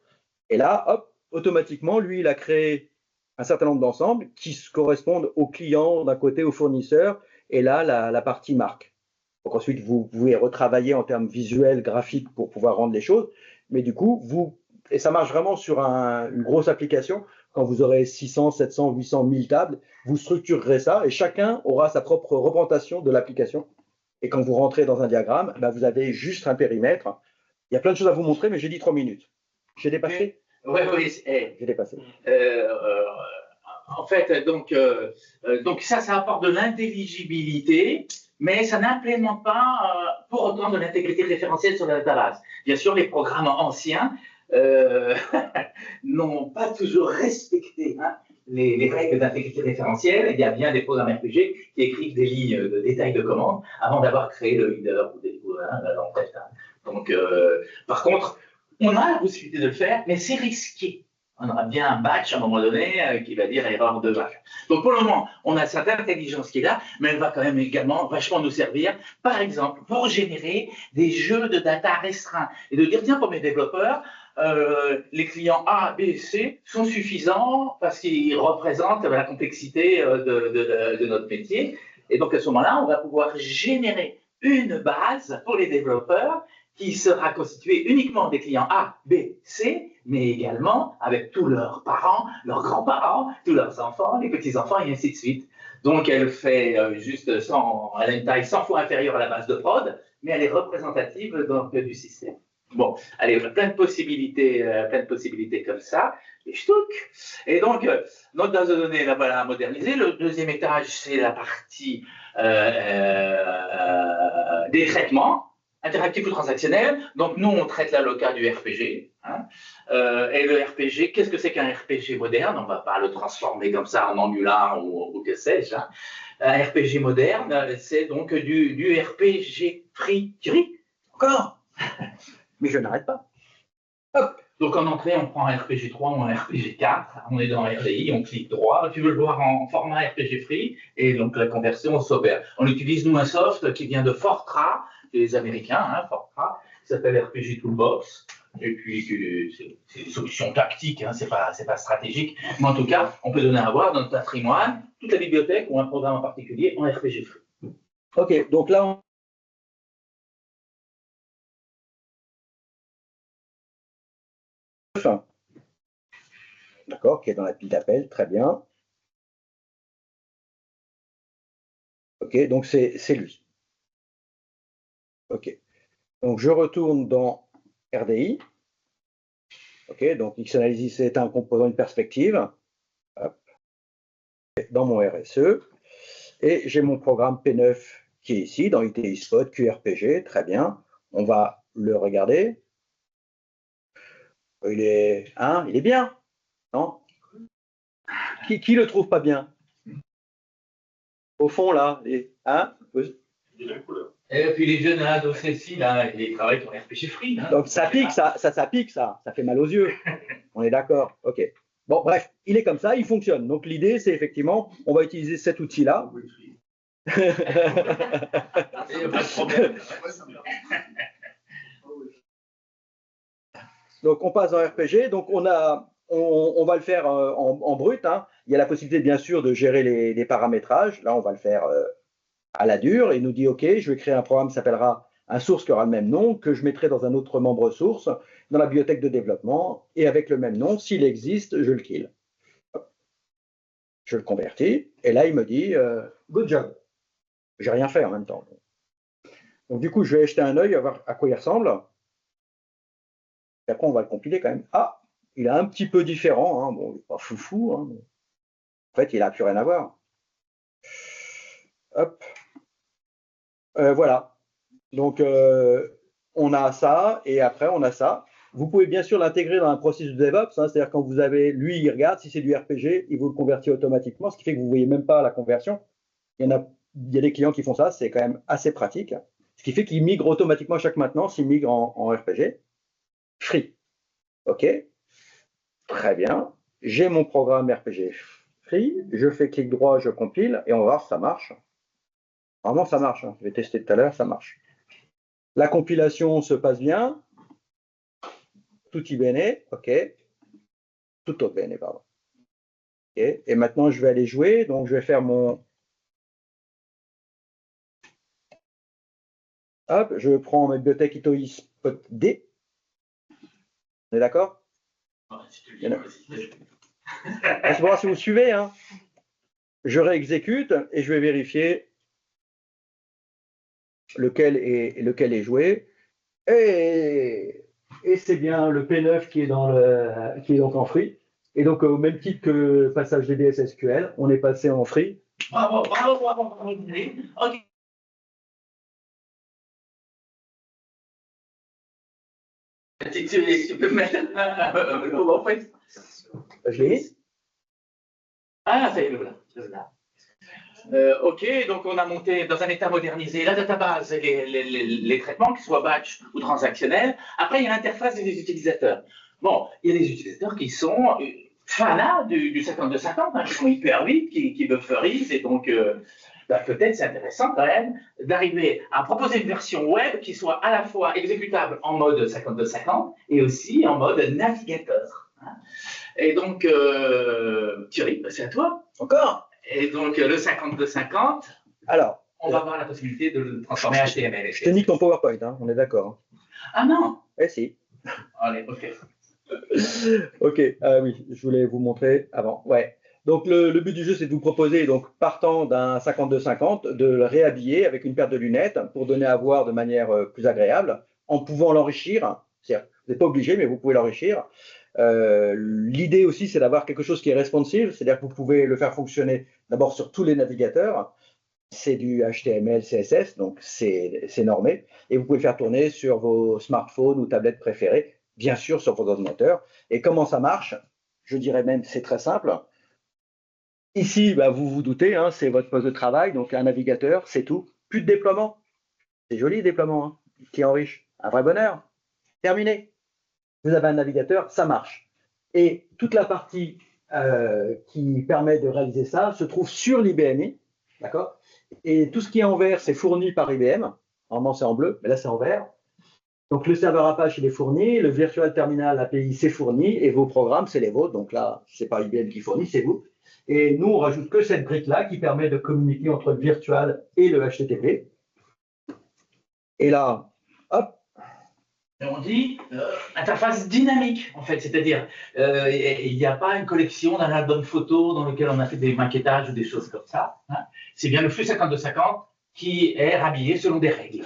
Speaker 2: Et là, hop, automatiquement, lui, il a créé un certain nombre d'ensembles qui correspondent aux clients d'un côté, aux fournisseurs, et là, la partie marque. Donc ensuite, vous pouvez retravailler en termes visuels, graphiques pour pouvoir rendre les choses. Mais du coup, et ça marche vraiment sur une grosse application, quand vous aurez 600, 700, 800, 1000 tables, vous structurerez ça et chacun aura sa propre représentation de l'application. Et quand vous rentrez dans un diagramme, ben vous avez juste un périmètre. Il y a plein de choses à vous montrer, mais j'ai dit 3 minutes. J'ai dépassé?
Speaker 1: Oui, oui,
Speaker 2: J'ai dépassé.
Speaker 1: En fait, donc ça apporte de l'intelligibilité, mais ça n'implémente pas pour autant de l'intégrité référentielle sur la database. Bien sûr, les programmes anciens n'ont pas toujours respecté les règles d'intégrité référentielle. Il y a bien des programmes RPG qui écrivent des lignes de détails de commande avant d'avoir créé le leader ou l'entête. Donc, par contre, on a la possibilité de le faire, mais c'est risqué. On aura bien un batch à un moment donné qui va dire erreur de batch. Donc pour le moment, on a cette intelligence qui est là, mais elle va quand même également vachement nous servir, par exemple, pour générer des jeux de data restreints et de dire, tiens, pour mes développeurs, les clients A, B, C sont suffisants parce qu'ils représentent la complexité de notre métier. Et donc à ce moment-là, on va pouvoir générer une base pour les développeurs qui sera constituée uniquement des clients A, B, C, mais également avec tous leurs parents, leurs grands-parents, tous leurs enfants, les petits-enfants, et ainsi de suite. Donc, elle fait elle a une taille 100 fois inférieure à la base de prod, mais elle est représentative donc, du système. Bon, allez, plein de possibilités comme ça. Et donc, notre base de données, là, voilà, modernisée. Le deuxième étage, c'est la partie des traitements interactif ou transactionnel. Donc, nous, on traite là le cas du RPG. Et le RPG, qu'est-ce que c'est qu'un RPG moderne? On ne va pas le transformer comme ça en Angular ou que sais-je. Un RPG moderne, c'est donc du RPG free. Encore?
Speaker 2: Mais je n'arrête pas.
Speaker 1: Hop. Donc, en entrée, on prend un RPG 3 ou un RPG 4. On est dans RDI, on clique droit. Tu veux le voir en format RPG free. Et donc, la conversion s'opère. On utilise, nous, un soft qui vient de Fortran, les Américains, Fortran, qui s'appelle RPG Toolbox. Et puis, c'est une solution tactique, c'est pas stratégique. Mais en tout cas, on peut donner à voir dans notre patrimoine toute la bibliothèque ou un programme en particulier en RPG free.
Speaker 2: OK, donc là, d'accord, qui est dans la pile d'appel, très bien. OK, donc c'est lui. OK. Donc je retourne dans RDI. OK, donc XAnalysis c'est un composant, une perspective. Hop. Dans mon RSE. Et j'ai mon programme P9 qui est ici, dans UTI Spot, QRPG, très bien. On va le regarder. Il est bien, non? Qui le trouve pas bien? Au fond, là,
Speaker 1: Et puis les jeunes là, d'OCC, là, ils travaillent sur RPG Free.
Speaker 2: Donc ça pique, ça pique, ça fait mal aux yeux. On est d'accord, ok. Bon, bref, il est comme ça, il fonctionne. Donc l'idée, c'est effectivement, on va utiliser cet outil-là.
Speaker 1: Il n'y a pas de problème.
Speaker 2: Donc on passe dans RPG, donc on va le faire en brut. Il y a la possibilité bien sûr de gérer les paramétrages. Là, on va le faire à la dure. Il nous dit OK, je vais créer un programme qui s'appellera un source qui aura le même nom, que je mettrai dans un autre membre source, dans la bibliothèque de développement, et avec le même nom, s'il existe, je le kill. Je le convertis, et là il me dit good job. J'ai rien fait en même temps. Donc du coup, je vais jeter un œil, à voir à quoi il ressemble. Et après, on va le compiler quand même. Ah, il est un petit peu différent. Hein. Bon, il n'est pas foufou. Hein. En fait, il n'a plus rien à voir. Hop. Voilà. Donc, on a ça et après, on a ça. Vous pouvez bien sûr l'intégrer dans un processus de DevOps. Hein, c'est-à-dire quand vous avez, lui, il regarde, si c'est du RPG, il vous le convertit automatiquement, ce qui fait que vous ne voyez même pas la conversion. Il y a des clients qui font ça, c'est quand même assez pratique. Ce qui fait qu'ils migrent automatiquement chaque maintenance, ils migrent en RPG. Free. OK. Très bien. J'ai mon programme RPG Free. Je fais clic droit, je compile et on va voir si ça marche. Vraiment, ça marche. Hein. Je vais tester tout à l'heure, ça marche. La compilation se passe bien. Tutti bene. OK. Tutto bene, pardon. OK. Et maintenant, je vais aller jouer. Donc, je vais faire mon... Hop, je prends ma bibliothèque Itoi Spot D. On est d'accord? C'est pour voir si vous suivez. Hein. Je réexécute et je vais vérifier lequel est joué. Et c'est bien le P9 qui est donc en free. Et donc, au même titre que le passage DBS SQL, on est passé en free.
Speaker 1: Bravo, bravo, bravo, bravo. Ok. Tu peux mettre en fait.
Speaker 2: Je l'ai mis.
Speaker 1: Ah, ça y est, le voilà. OK, donc on a monté dans un état modernisé la database et les traitements, qu'ils soient batch ou transactionnels. Après, il y a l'interface des utilisateurs. Bon, il y a des utilisateurs qui sont fanats du 5250, hein, qui sont hyper vite, qui bufferisent, et donc peut-être c'est intéressant quand même d'arriver à proposer une version web qui soit à la fois exécutable en mode 5250 et aussi en mode navigateur. Hein. Et donc, Thierry, c'est à toi.
Speaker 2: Encore.
Speaker 1: Et donc, le 5250,
Speaker 2: alors,
Speaker 1: on va avoir la possibilité de le transformer en HTML.
Speaker 2: Je te nique ton PowerPoint, hein, on est d'accord.
Speaker 1: Ah non.
Speaker 2: Eh si.
Speaker 1: Allez, OK.
Speaker 2: OK, oui, je voulais vous montrer avant. Ouais. Donc, le but du jeu, c'est de vous proposer, donc, partant d'un 5250, de le réhabiller avec une paire de lunettes pour donner à voir de manière plus agréable, en pouvant l'enrichir. C'est-à-dire, vous n'êtes pas obligé, mais vous pouvez l'enrichir. L'idée aussi, c'est d'avoir quelque chose qui est responsive, c'est-à-dire que vous pouvez le faire fonctionner d'abord sur tous les navigateurs. C'est du HTML, CSS, donc c'est normé. Et vous pouvez le faire tourner sur vos smartphones ou tablettes préférées, bien sûr sur vos ordinateurs. Et comment ça marche? Je dirais même c'est très simple. Ici, bah, vous vous doutez, hein, c'est votre poste de travail, donc un navigateur, c'est tout. Plus de déploiement. C'est joli, déploiement, hein, qui enrichit. Un vrai bonheur. Terminé. Vous avez un navigateur, ça marche. Et toute la partie qui permet de réaliser ça se trouve sur l'IBMI, d'accord? Et tout ce qui est en vert, c'est fourni par IBM. Normalement, c'est en bleu, mais là, c'est en vert. Donc, le serveur Apache, il est fourni, le Virtual Terminal API, c'est fourni, et vos programmes, c'est les vôtres. Donc là, c'est pas IBM qui fournit, c'est vous. Et nous, on rajoute que cette brique-là qui permet de communiquer entre le virtual et le HTTP. Et là, hop.
Speaker 1: Et on dit interface dynamique, en fait, c'est-à-dire il n'y a pas une collection d'un album photo dans lequel on a fait des maquettages ou des choses comme ça. Hein. C'est bien le flux 5250 qui est rhabillé selon des règles.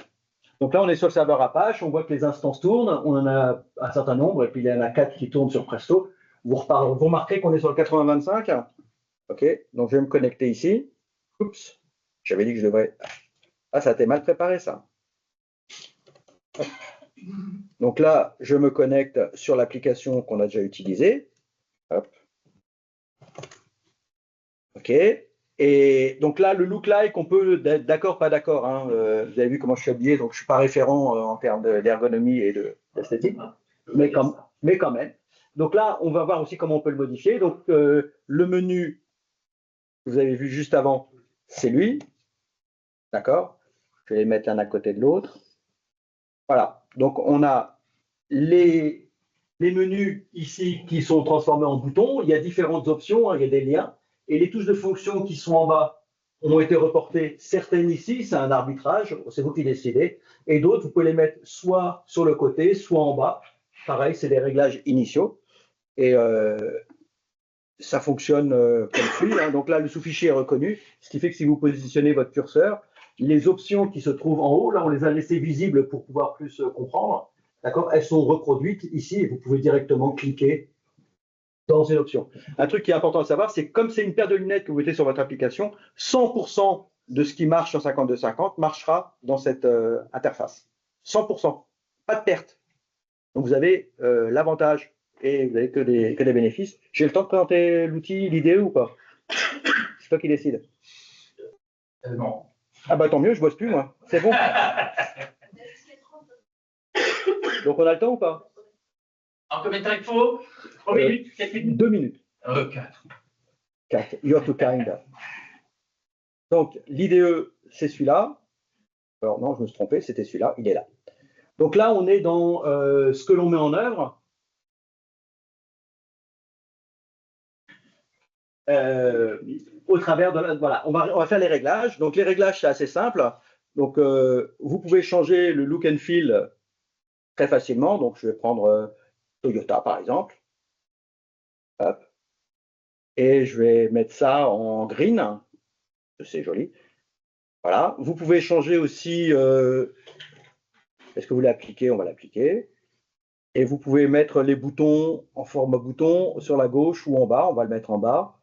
Speaker 2: Donc là, on est sur le serveur Apache, on voit que les instances tournent, on en a un certain nombre, et puis il y en a 4 qui tournent sur Presto. Vous remarquez qu'on est sur le 8025. OK, donc je vais me connecter ici. Oups, j'avais dit que je devrais... Ah, ça a été mal préparé, ça. Donc là, je me connecte sur l'application qu'on a déjà utilisée. Hop. OK. Et donc là, le look like, on peut être d'accord, pas d'accord. Hein. Vous avez vu comment je suis habillé, donc je ne suis pas référent en termes d'ergonomie et d'esthétique, mais quand même. Donc là, on va voir aussi comment on peut le modifier. Donc le menu que vous avez vu juste avant, c'est lui. D'accord? Je vais les mettre l'un à côté de l'autre. Voilà. Donc on a les menus ici qui sont transformés en boutons. Il y a différentes options, hein, il y a des liens. Et les touches de fonction qui sont en bas ont été reportées. Certaines ici, c'est un arbitrage, c'est vous qui décidez. Et d'autres, vous pouvez les mettre soit sur le côté, soit en bas. Pareil, c'est des réglages initiaux. Et ça fonctionne comme suit. Hein. Donc là, le sous-fichier est reconnu, ce qui fait que si vous positionnez votre curseur,
Speaker 4: les options qui se trouvent en haut, là, on les a laissées visibles pour pouvoir plus comprendre. D'accord? Elles sont reproduites ici et vous pouvez directement cliquer dans une option. Un truc qui est important à savoir, c'est que comme c'est une paire de lunettes que vous mettez sur votre application, 100% de ce qui marche sur 5250 marchera dans cette interface. 100%. Pas de perte. Donc vous avez l'avantage et vous n'avez que des bénéfices. J'ai le temps de présenter l'outil, l'idée ou pas? C'est toi qui décides.
Speaker 1: Non.
Speaker 4: Ah bah tant mieux, je bosse plus moi. C'est bon. Donc on a le temps ou pas?
Speaker 1: En combien de temps il faut? 3 minutes? 4 minutes?
Speaker 4: 2 minutes.
Speaker 1: 4.
Speaker 4: 4. You're too kind. Donc l'IDE, c'est celui-là. Alors non, je me suis trompé, c'était celui-là, il est là. Donc là, on est dans ce que l'on met en œuvre. Au travers de voilà, on va faire les réglages. Donc les réglages, c'est assez simple. Donc vous pouvez changer le look and feel très facilement. Donc je vais prendre Toyota par exemple. Hop. Et je vais mettre ça en green. C'est joli. Voilà. Vous pouvez changer aussi. Est-ce que vous l'appliquez? On va l'appliquer. Et vous pouvez mettre les boutons en forme bouton sur la gauche ou en bas. On va le mettre en bas.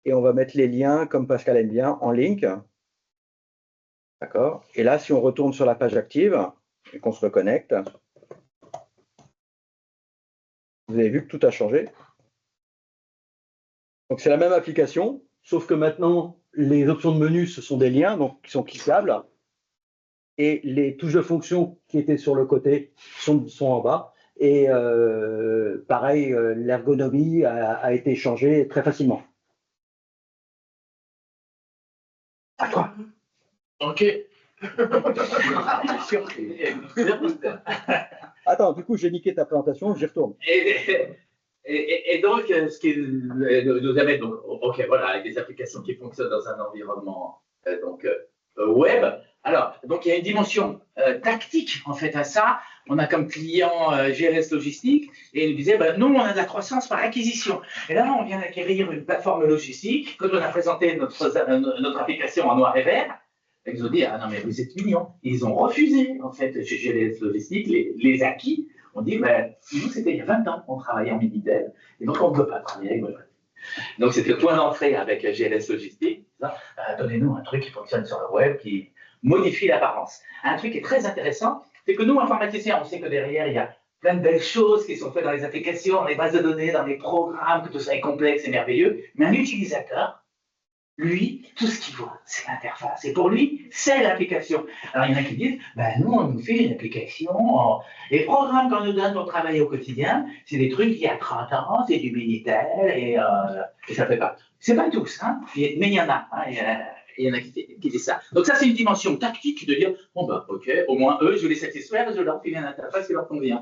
Speaker 4: Et on va mettre les liens, comme Pascal aime bien, en link. D'accord? Et là, si on retourne sur la page active et qu'on se reconnecte, vous avez vu que tout a changé. Donc, c'est la même application, sauf que maintenant, les options de menu, ce sont des liens donc, qui sont cliquables. Et les touches de fonction qui étaient sur le côté sont en bas. Et pareil, l'ergonomie a été changée très facilement. À toi.
Speaker 1: Ok.
Speaker 4: Attends, du coup, j'ai niqué ta présentation, j'y retourne.
Speaker 1: Et donc, ce qui nous amène, donc, ok, voilà, avec des applications qui fonctionnent dans un environnement web. Alors, donc il y a une dimension tactique en fait à ça. On a comme client GLS Logistique et il nous disait, nous on a de la croissance par acquisition. Et là, on vient d'acquérir une plateforme logistique. Quand on a présenté notre application en noir et vert, ils nous ont dit, ah non mais vous êtes mignons. Ils ont refusé en fait chez GLS Logistique les acquis. On dit, nous c'était il y a 20 ans qu'on travaillait en Minitel et donc on ne peut pas travailler avec votre. Donc c'était le point d'entrée avec GLS Logistique. Donnez-nous un truc qui fonctionne sur le web, qui modifie l'apparence. Un truc qui est très intéressant, c'est que nous, informaticiens, on sait que derrière, il y a plein de belles choses qui sont faites dans les applications, dans les bases de données, dans les programmes, que tout ça est complexe et merveilleux. Mais un utilisateur, lui, tout ce qu'il voit, c'est l'interface. Et pour lui, c'est l'application. Alors, il y en a qui disent, nous, on nous fait une application. Les programmes qu'on nous donne pour travailler au quotidien, c'est des trucs d'il y a 30 ans, c'est du Minitel, et ça fait pas. C'est pas tous, hein, mais il y en a. Hein, il y en a qui disent ça. Donc ça, c'est une dimension tactique de dire, ok, au moins eux, je les satisfaire, je leur fais une interface qui leur convient.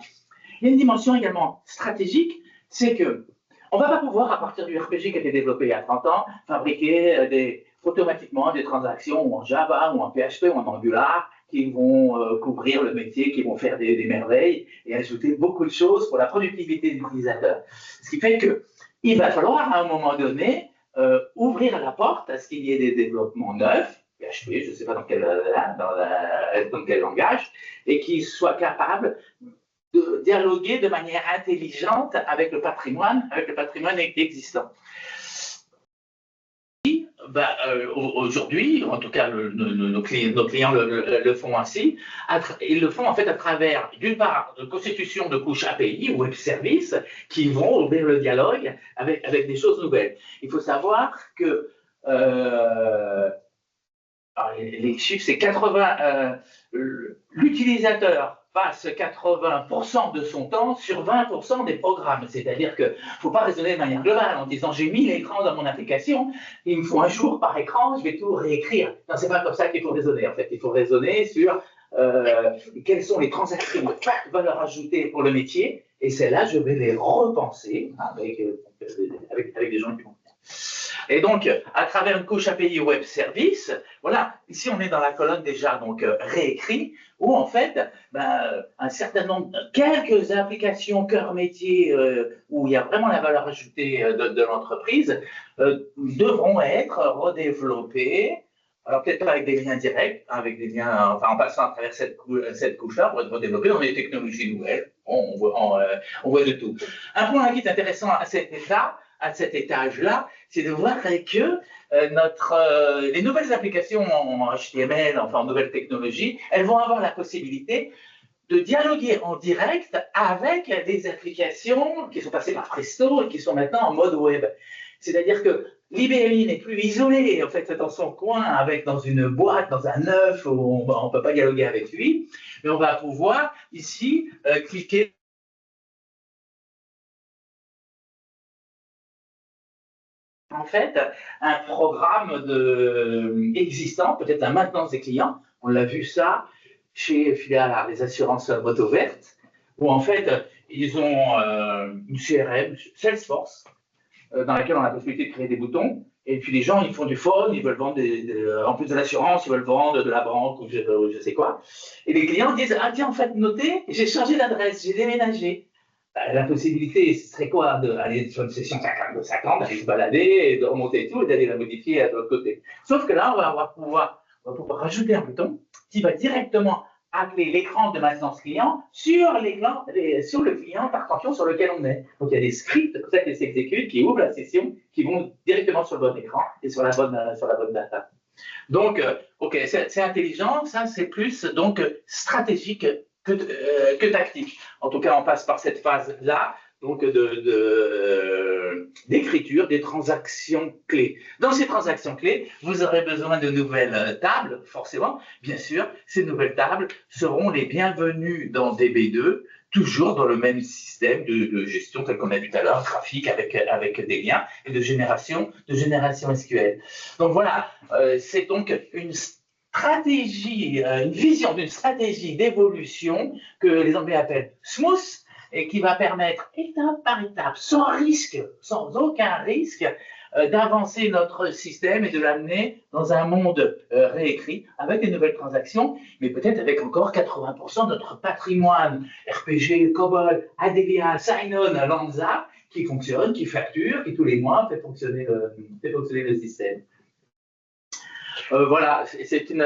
Speaker 1: Il y a une dimension également stratégique, c'est que on ne va pas pouvoir, à partir du RPG qui a été développé il y a 30 ans, fabriquer automatiquement des transactions en Java ou en PHP ou en Angular qui vont couvrir le métier, qui vont faire des merveilles et ajouter beaucoup de choses pour la productivité de l'utilisateur. Ce qui fait qu'il va falloir, à un moment donné, ouvrir la porte à ce qu'il y ait des développements neufs, PHP, je ne sais pas dans quel langage, et qui soient capables de dialoguer de manière intelligente avec le patrimoine existant. Aujourd'hui, en tout cas, nos clients le font ainsi. Ils le font en fait à travers, d'une part, de constitution de couches API ou web services qui vont ouvrir le dialogue avec des choses nouvelles. Il faut savoir que les chiffres, c'est 80. L'utilisateur passe 80% de son temps sur 20% des programmes. C'est-à-dire qu'il ne faut pas raisonner de manière globale en disant j'ai 1000 écrans dans mon application, il me faut un jour par écran, je vais tout réécrire. Non, c'est pas comme ça qu'il faut raisonner. En fait, il faut raisonner sur quelles sont les transactions de valeur ajoutée pour le métier, et celles-là, je vais les repenser avec des gens qui vont. Et donc, à travers une couche API Web Service, voilà, ici on est dans la colonne déjà donc réécrit, où en fait, un certain nombre, quelques applications cœur métier où il y a vraiment la valeur ajoutée de l'entreprise devront être redéveloppées Alors peut-être pas avec des liens directs, hein, avec des liens, enfin en passant à travers cette couche-là pour être développé dans des technologies nouvelles. On voit de tout. Un point qui est intéressant à cet étage-là, c'est de voir que les nouvelles applications en HTML, enfin en nouvelles technologies, elles vont avoir la possibilité de dialoguer en direct avec des applications qui sont passées par Presto et qui sont maintenant en mode web. C'est-à-dire que l'IBMI n'est plus isolé en fait dans son coin, dans une boîte, dans un œuf où on ne peut pas dialoguer avec lui, mais on va pouvoir ici cliquer. En fait, un programme existant, peut-être la maintenance des clients. On l'a vu ça chez les assurances moto vertes, où en fait, ils ont une CRM, Salesforce, dans laquelle on a la possibilité de créer des boutons. Et puis les gens, ils font du phone, ils veulent vendre, en plus de l'assurance, ils veulent vendre de la banque ou je sais quoi. Et les clients disent, ah tiens, en fait, notez, j'ai changé d'adresse, j'ai déménagé. La possibilité, ce serait quoi? D'aller sur une session de 50, d'aller se balader, et de remonter tout et d'aller la modifier de l'autre côté. Sauf que là, on va pouvoir rajouter un bouton qui va directement appeler l'écran de maintenance client sur le client par tension sur lequel on est. Donc il y a des scripts comme ça qui s'exécutent, qui ouvrent la session, qui vont directement sur le bon écran et sur la bonne data. Donc, ok, c'est intelligent, ça c'est plus donc stratégique que tactique. En tout cas, on passe par cette phase-là, donc d'écriture des transactions clés. Dans ces transactions clés, vous aurez besoin de nouvelles tables, forcément. Bien sûr, ces nouvelles tables seront les bienvenues dans DB2, toujours dans le même système de gestion tel qu'on a vu tout à l'heure, graphique avec des liens et de génération SQL. Donc voilà, c'est donc une stratégie, une vision d'une stratégie d'évolution que les Anglais appellent smooth et qui va permettre étape par étape, sans risque, sans aucun risque, d'avancer notre système et de l'amener dans un monde réécrit avec des nouvelles transactions, mais peut-être avec encore 80% de notre patrimoine RPG, COBOL, Adelia, Sign-On, Lanza qui fonctionne, qui facture, qui tous les mois fait fonctionner le système. Voilà, c'est une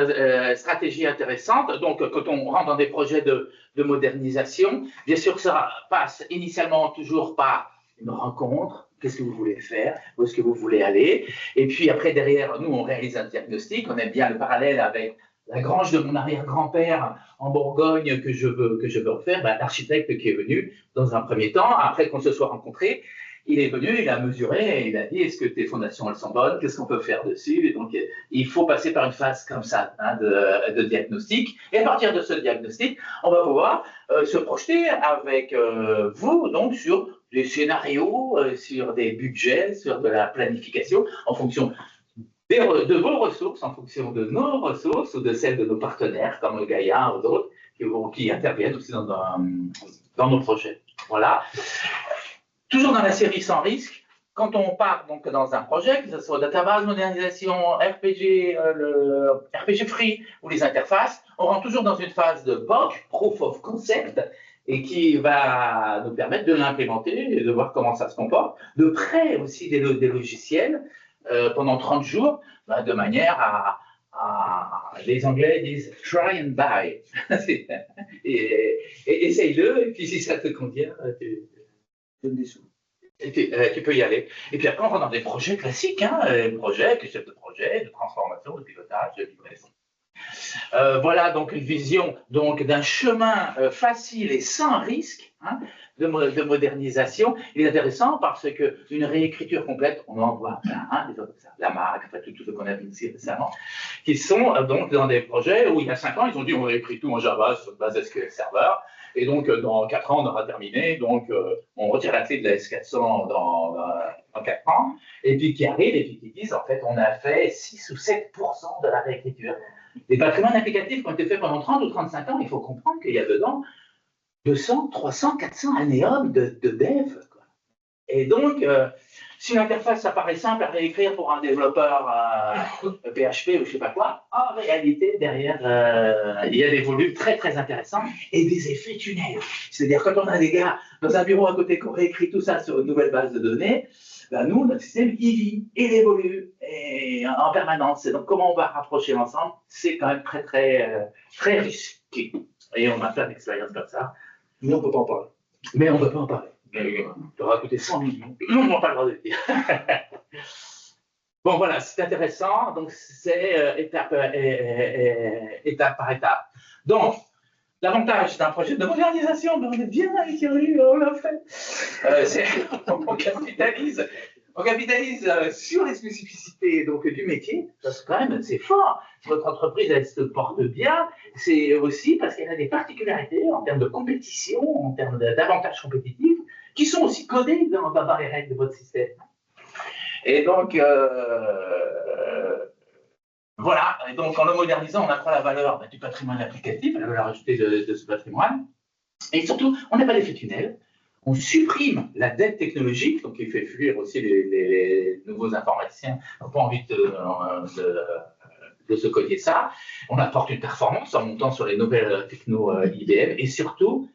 Speaker 1: stratégie intéressante. Donc, quand on rentre dans des projets de modernisation, bien sûr que ça passe initialement toujours par une rencontre. Qu'est-ce que vous voulez faire? Où est-ce que vous voulez aller? Et puis après, derrière, nous, on réalise un diagnostic. On aime bien le parallèle avec la grange de mon arrière-grand-père en Bourgogne que je veux refaire. Ben, l'architecte qui est venu dans un premier temps, après qu'on se soit rencontrés, il est venu, il a mesuré et il a dit est-ce que tes fondations elles sont bonnes, qu'est-ce qu'on peut faire dessus. Et donc il faut passer par une phase comme ça de diagnostic. Et à partir de ce diagnostic, on va pouvoir se projeter avec vous donc sur des scénarios, sur des budgets, sur de la planification en fonction de vos ressources, en fonction de nos ressources ou de celles de nos partenaires comme Gaïa ou d'autres qui interviennent aussi dans nos projets. Voilà. Toujours dans la série sans risque, quand on part donc dans un projet, que ce soit database, modernisation, RPG, le RPG Free ou les interfaces, on rentre toujours dans une phase de POC, Proof of Concept, et qui va nous permettre de l'implémenter et de voir comment ça se comporte. De près aussi des logiciels pendant 30 jours, de manière à les Anglais disent try and buy. et essaye-le, et puis si ça te convient, tu donnes des sous. Et tu peux y aller. Et puis après, on rentre dans des projets classiques, projets, chef de projet, de transformation, de pilotage, de livraison. Voilà donc une vision d'un chemin facile et sans risque de modernisation. Il est intéressant parce qu'une réécriture complète, on en voit plein, des autres, la marque, tout ce qu'on a vu ici récemment, qui sont donc dans des projets où il y a 5 ans, ils ont dit on réécrit tout en Java sur base SQL Server. Et donc, dans 4 ans, on aura terminé. Donc, on retire la clé de la S400 dans 4 ans. Et puis, qui arrive et puis qui disent, en fait, on a fait 6 ou 7% de la réécriture. Les patrimoines applicatifs qui ont été faits pendant 30 ou 35 ans, il faut comprendre qu'il y a dedans 200, 300, 400 années hommes de dev. Quoi. Et donc, Si l'interface ça paraît simple à réécrire pour un développeur PHP ou je sais pas quoi, en réalité, derrière, il y a des volumes très très intéressants et des effets tunnels. C'est-à-dire quand on a des gars dans un bureau à côté qui ont réécrit tout ça sur une nouvelle base de données, ben nous, notre système, il vit, il évolue et en permanence. Et donc, comment on va rapprocher l'ensemble, c'est quand même très très très risqué. Et on a plein d'expériences comme ça, mais on ne peut pas en parler. Mais on ne peut pas en parler. Ça aura coûté 100 millions. Non, on n'a pas le droit de le dire. Bon, voilà, c'est intéressant. Donc, c'est étape par étape. Donc, l'avantage d'un projet de modernisation, on est bien éclairé, on l'a fait. On capitalise sur les spécificités donc, du métier, parce que quand même, c'est fort. Si votre entreprise, elle se porte bien, c'est aussi parce qu'elle a des particularités en termes de compétition, en termes d'avantages compétitifs, qui sont aussi codés dans les règles de votre système. Et donc, voilà. Et donc, en le modernisant, on accroît la valeur du patrimoine applicatif, la valeur ajoutée de ce patrimoine. Et surtout, on n'a pas d'effet tunnel. On supprime la dette technologique, donc il fait fuir aussi les nouveaux informaticiens qui n'ont pas envie de se cogner ça. On apporte une performance en montant sur les nouvelles techno IBM et surtout,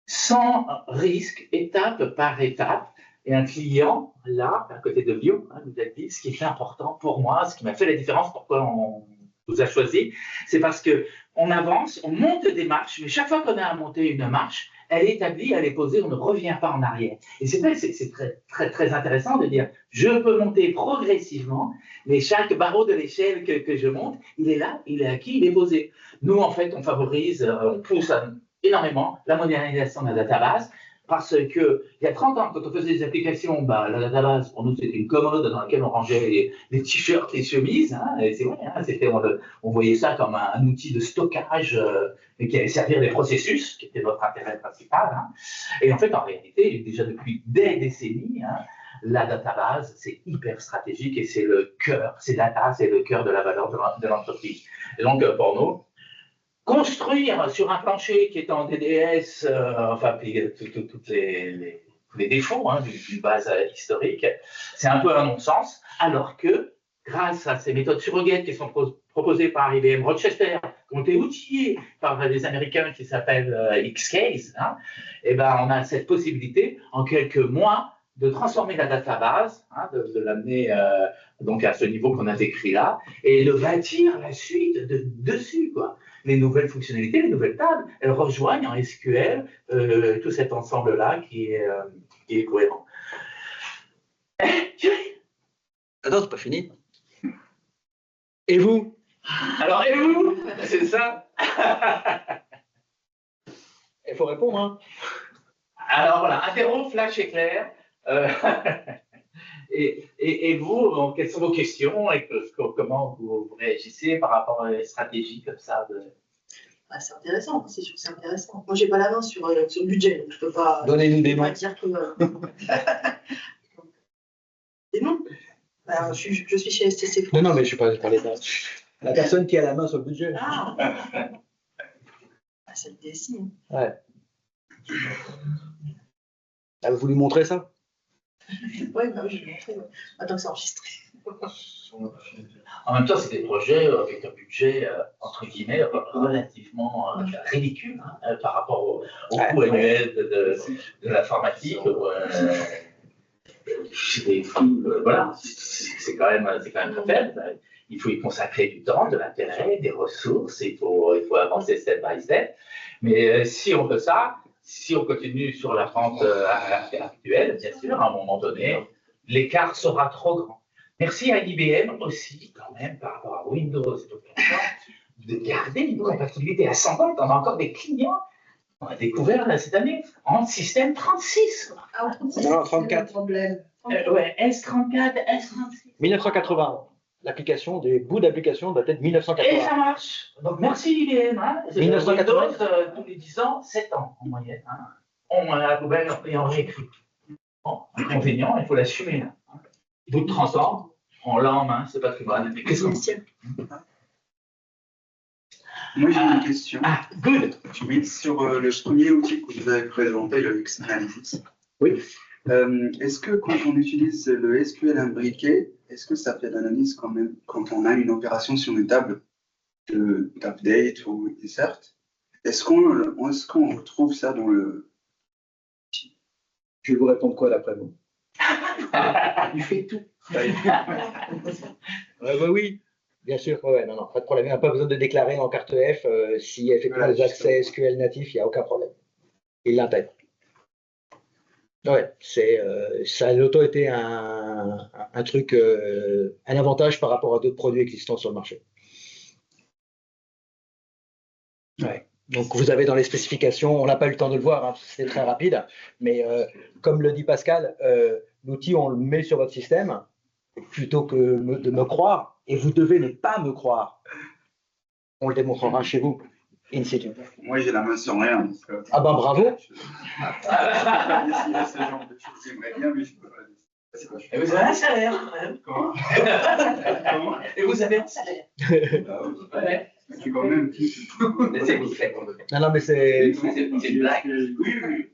Speaker 1: sans risque, étape par étape. Et un client, là, à côté de Lyon, nous a dit ce qui est important pour moi, ce qui m'a fait la différence, pourquoi on vous a choisi, c'est parce qu'on avance, on monte des marches, mais chaque fois qu'on a à monter une marche, elle est établie, elle est posée, on ne revient pas en arrière. Et c'est vrai, c'est très, très, très intéressant de dire, je peux monter progressivement, mais chaque barreau de l'échelle que je monte, il est là, il est acquis, il est posé. Nous, en fait, on favorise, on pousse énormément la modernisation de la database, parce que il y a 30 ans, quand on faisait des applications, la database, pour nous, c'était une commode dans laquelle on rangeait les t-shirts, les chemises. Et c'est vrai, on voyait ça comme un outil de stockage qui allait servir des processus, qui était notre intérêt principal. Et en fait, en réalité, déjà depuis des décennies, la database, c'est hyper stratégique et c'est le cœur, c'est le cœur de la valeur de l'entreprise. Et donc, pour nous, construire sur un plancher qui est en DDS, tous les défauts d'une base historique, c'est un peu un non-sens, alors que grâce à ces méthodes surrogates qui sont proposées par IBM Rochester, qui ont été outillées par des Américains qui s'appellent Xcase, et on a cette possibilité en quelques mois de transformer la database, de l'amener donc à ce niveau qu'on a décrit là, et de bâtir la suite dessus, quoi. Les nouvelles fonctionnalités, les nouvelles tables, elles rejoignent en SQL tout cet ensemble-là qui est cohérent.
Speaker 4: Non, c'est pas fini. Et vous?
Speaker 1: Alors, et vous? C'est ça.
Speaker 4: Il faut répondre, hein.
Speaker 1: Alors voilà, interro, flash éclair. Et vous, donc, quelles sont vos questions et comment vous réagissez par rapport à des stratégies comme ça
Speaker 3: C'est intéressant, c'est sûr que c'est intéressant. Moi, j'ai pas la main sur le budget, donc je peux pas
Speaker 4: donner des noms.
Speaker 3: Dire que des noms. Je suis chez STC France.
Speaker 4: Non, mais je suis pas parlé de la personne qui a la main sur le budget.
Speaker 3: C'est le DSI.
Speaker 4: Ouais. Elle vous lui montrer ça?
Speaker 3: Oui, je vais montrer. Attends que c'est enregistré.
Speaker 1: En même temps, c'est des projets avec un budget, entre guillemets, relativement ridicule par rapport au coût annuel de l'informatique. Voilà, c'est quand même très faible. Il faut y consacrer du temps, de l'intérêt, des ressources, il faut avancer step by step. Mais si on fait ça, si on continue sur la pente actuelle, bien sûr, à un moment donné, l'écart sera trop grand. Merci à IBM aussi, quand même, par rapport à Windows et d'autres plateformes, de garder une compatibilité à 100 ans. On a encore des clients, on a découvert cette année, en système 36.
Speaker 3: Ah, 36,
Speaker 4: non, 34.
Speaker 3: Problème.
Speaker 1: Ouais, S34, S36.
Speaker 4: 1980. L'application, des bouts d'application datent de 1980.
Speaker 1: Et ça marche. Donc merci IBM.
Speaker 4: 1980.
Speaker 1: Windows, tous les 10 ans, 7 ans en moyenne. On a la poubelle et on réécrit. Bon, inconvénient, il faut l'assumer. Au bout de 30 ans, on l'a en main, ce patrimoine. Qu'est-ce qu'on tient?
Speaker 5: Moi, j'ai une question.
Speaker 1: Good.
Speaker 5: Oui, sur le premier outil que vous avez présenté, le X-Analysis.
Speaker 4: Oui.
Speaker 5: Est-ce que quand on utilise le SQL imbriqué, est-ce que ça fait l'analyse quand même quand on a une opération sur une table d'update ou insert? Est-ce qu'on retrouve ça dans le...
Speaker 4: Je vais vous répondre quoi d'après vous?
Speaker 1: Il fait tout.
Speaker 4: Oui, bien sûr. Ouais, non, pas de problème. Il n'y a pas besoin de déclarer en carte F s'il y a effectivement des accès SQL natifs, il n'y a aucun problème. Il l'intègre. Ouais, ça a longtemps été un truc, un avantage par rapport à d'autres produits existants sur le marché. Ouais. Donc vous avez dans les spécifications, on n'a pas eu le temps de le voir, hein, c'est très rapide, mais comme le dit Pascal, l'outil on le met sur votre système plutôt que de me croire, et vous devez ne pas me croire. On le démontrera chez vous, in situ.
Speaker 5: Moi, j'ai la main sur rien.
Speaker 4: Ah ben bravo.
Speaker 5: Ce genre de choses, j'aimerais bien, mais je peux pas.
Speaker 1: Et vous avez un salaire quand même.
Speaker 5: Comment?
Speaker 1: Et vous avez un salaire. Ouais.
Speaker 5: C'est quand même plus.
Speaker 4: Non, mais c'est
Speaker 1: une blague.
Speaker 5: Oui.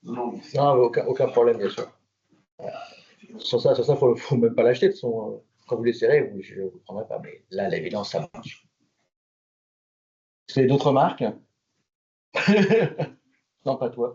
Speaker 4: Non, aucun problème, bien sûr. Sur ça, faut même pas l'acheter. De toute façon, quand vous l'essayerez, je ne vous prendrai pas. Mais là, à l'évidence, ça marche. C'est d'autres marques? Non, pas toi.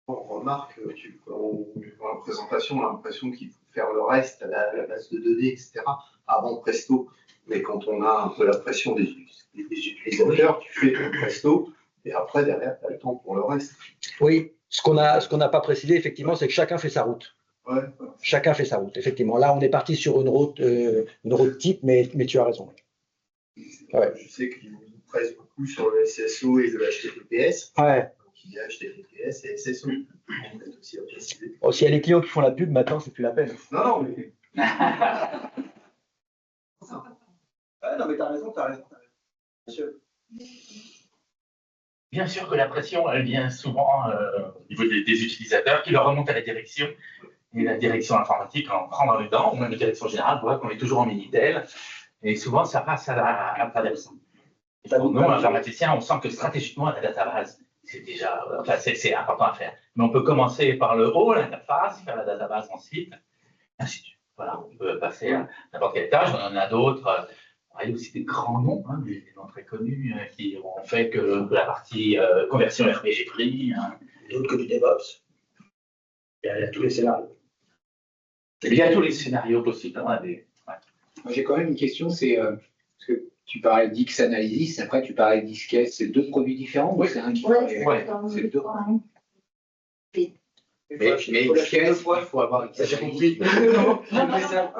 Speaker 6: On remarque, dans la présentation, on a l'impression qu'il faut faire le reste, la base de données, etc., avant Presto. Mais quand on a un peu la pression des utilisateurs, tu fais ton Presto, et après, derrière, tu as le temps pour le reste.
Speaker 4: Oui, ce qu'on n'a pas précisé, effectivement, c'est que chacun fait sa route.
Speaker 6: Ouais.
Speaker 4: Chacun fait sa route, effectivement. Là, on est parti sur une route type, mais tu as raison. Ouais.
Speaker 6: Je sais qu'ils nous pressent beaucoup sur le SSO et le HTTPS.
Speaker 4: Ouais.
Speaker 6: Il y a HTTPS et SSO. Aussi à préciser.
Speaker 4: Oh, s'il y a les clients qui font la pub, maintenant, c'est plus la peine.
Speaker 6: Non, mais.
Speaker 4: Non, mais t'as raison. Bien sûr.
Speaker 1: Bien sûr que la pression, elle vient souvent au niveau des utilisateurs qui leur remontent à la direction. Et la direction informatique en prend dans les dents, ou même la direction générale, voit qu'on est toujours en Minitel. Et souvent, ça passe à travers ça. Pour nous, informaticiens, on sent que stratégiquement, la database, c'est déjà, c'est important à faire. Mais on peut commencer par le haut, l'interface, faire la database ensuite, ainsi de suite. Voilà, on peut passer à n'importe quelle tâche. On en a d'autres. Il y a aussi des grands noms, hein, des noms très connus, qui ont fait que la partie conversion RPG pris. Hein.
Speaker 4: D'autres que du DevOps. Il y a tous les scénarios.
Speaker 1: Il y a tous les scénarios possibles. On a des...
Speaker 7: Moi, j'ai quand même une question, c'est parce que tu parlais d'X Analysis, après tu parlais d'Xcase, c'est deux produits différents ou c'est un qui
Speaker 1: Ouais.
Speaker 7: C'est deux. Mais Xcase, il faut avoir X Analysis.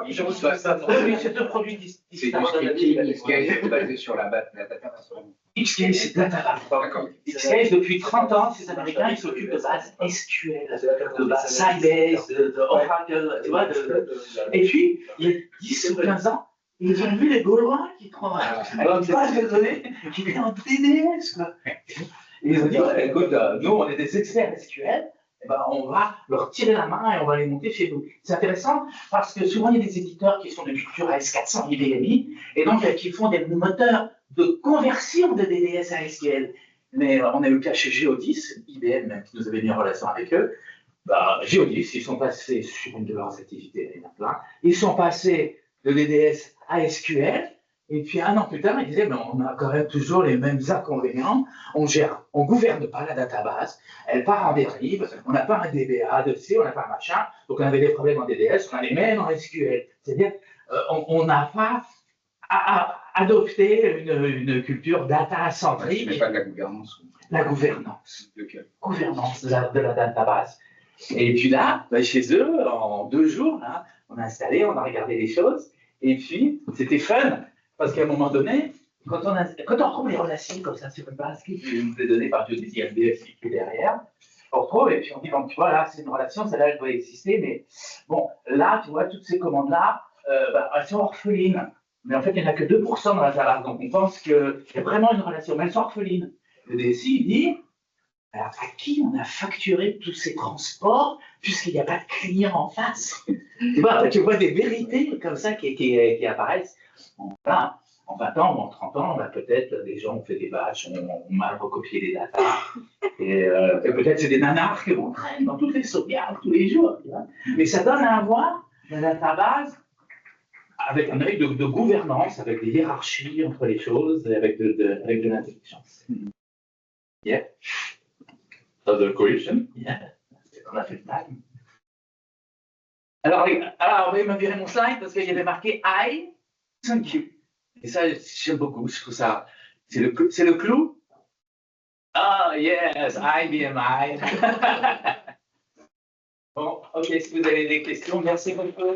Speaker 1: Je reçois ça. C'est deux produits distincts.
Speaker 7: C'est du scripting, Xcase est basé sur la database.
Speaker 1: Xcase, c'est Database. Xcase, depuis 30 ans, ces Américains, ils s'occupent de bases SQL, de bases Sybase, de Oracle, tu vois. Et puis, il y a 10 ou 15 ans, ils ont vu les Gaulois qui prennent une base de données qui est en DDS, quoi. Et ils ont dit, ouais, écoute, nous, on est des experts SQL. Eh ben, on va leur tirer la main et on va les monter chez nous. C'est intéressant parce que souvent il y a des éditeurs qui sont de culture AS400, IBMI, et donc qui font des moteurs de conversion de DDS à SQL. Mais on a eu le cas chez Geodis, IBM même, qui nous avait mis en relation avec eux. Geodis, ils sont passés sur une de leurs activités, il y en a plein. Ils sont passés de DDS à SQL. Et puis un an plus tard, ils disaient, mais on a quand même toujours les mêmes inconvénients. On gouverne pas la database, elle part en dérive, on n'a pas un DBA de C, on n'a pas un machin, donc on avait des problèmes en DDS, on a les mêmes en SQL. C'est-à-dire, on n'a pas adopté une culture data-centrique.
Speaker 7: Mais pas de la gouvernance.
Speaker 1: La gouvernance.
Speaker 7: De quel?
Speaker 1: Gouvernance de la database. Et puis là, chez eux, en 2 jours, là, on a installé, on a regardé les choses, et puis c'était fun. Parce qu'à un moment donné, quand on retrouve les relations comme ça sur une base qui est donnée par Geodis ILB qui est derrière, on retrouve et puis on dit, donc tu vois, là, c'est une relation, celle-là, elle doit exister, mais bon, là, tu vois, toutes ces commandes-là, elles sont orphelines. Mais en fait, il n'y en a que 2% dans la database, donc on pense qu'il y a vraiment une relation, mais elles sont orphelines. Le DSI, il dit, alors à qui on a facturé tous ces transports puisqu'il n'y a pas de client en face? Tu vois des vérités comme ça qui apparaissent. Voilà. en 20 ans ou en 30 ans, bah, peut-être les gens ont fait des batchs, ont mal recopié les datas, et peut-être c'est des nanars qui entraînent dans toutes les sauvegardes tous les jours. Tu vois. Mais ça donne à avoir une database avec un œil de gouvernance, avec des hiérarchies entre les choses, et avec de l'intelligence. Yeah. Other question? Yeah. On a fait le time. Alors, vous me virer mon slide parce qu'il y avait marqué I, thank you. Et ça, j'aime beaucoup. Je trouve ça, c'est le clou. Ah, yes, IBMI. Bon, ok, si vous avez des questions, merci beaucoup.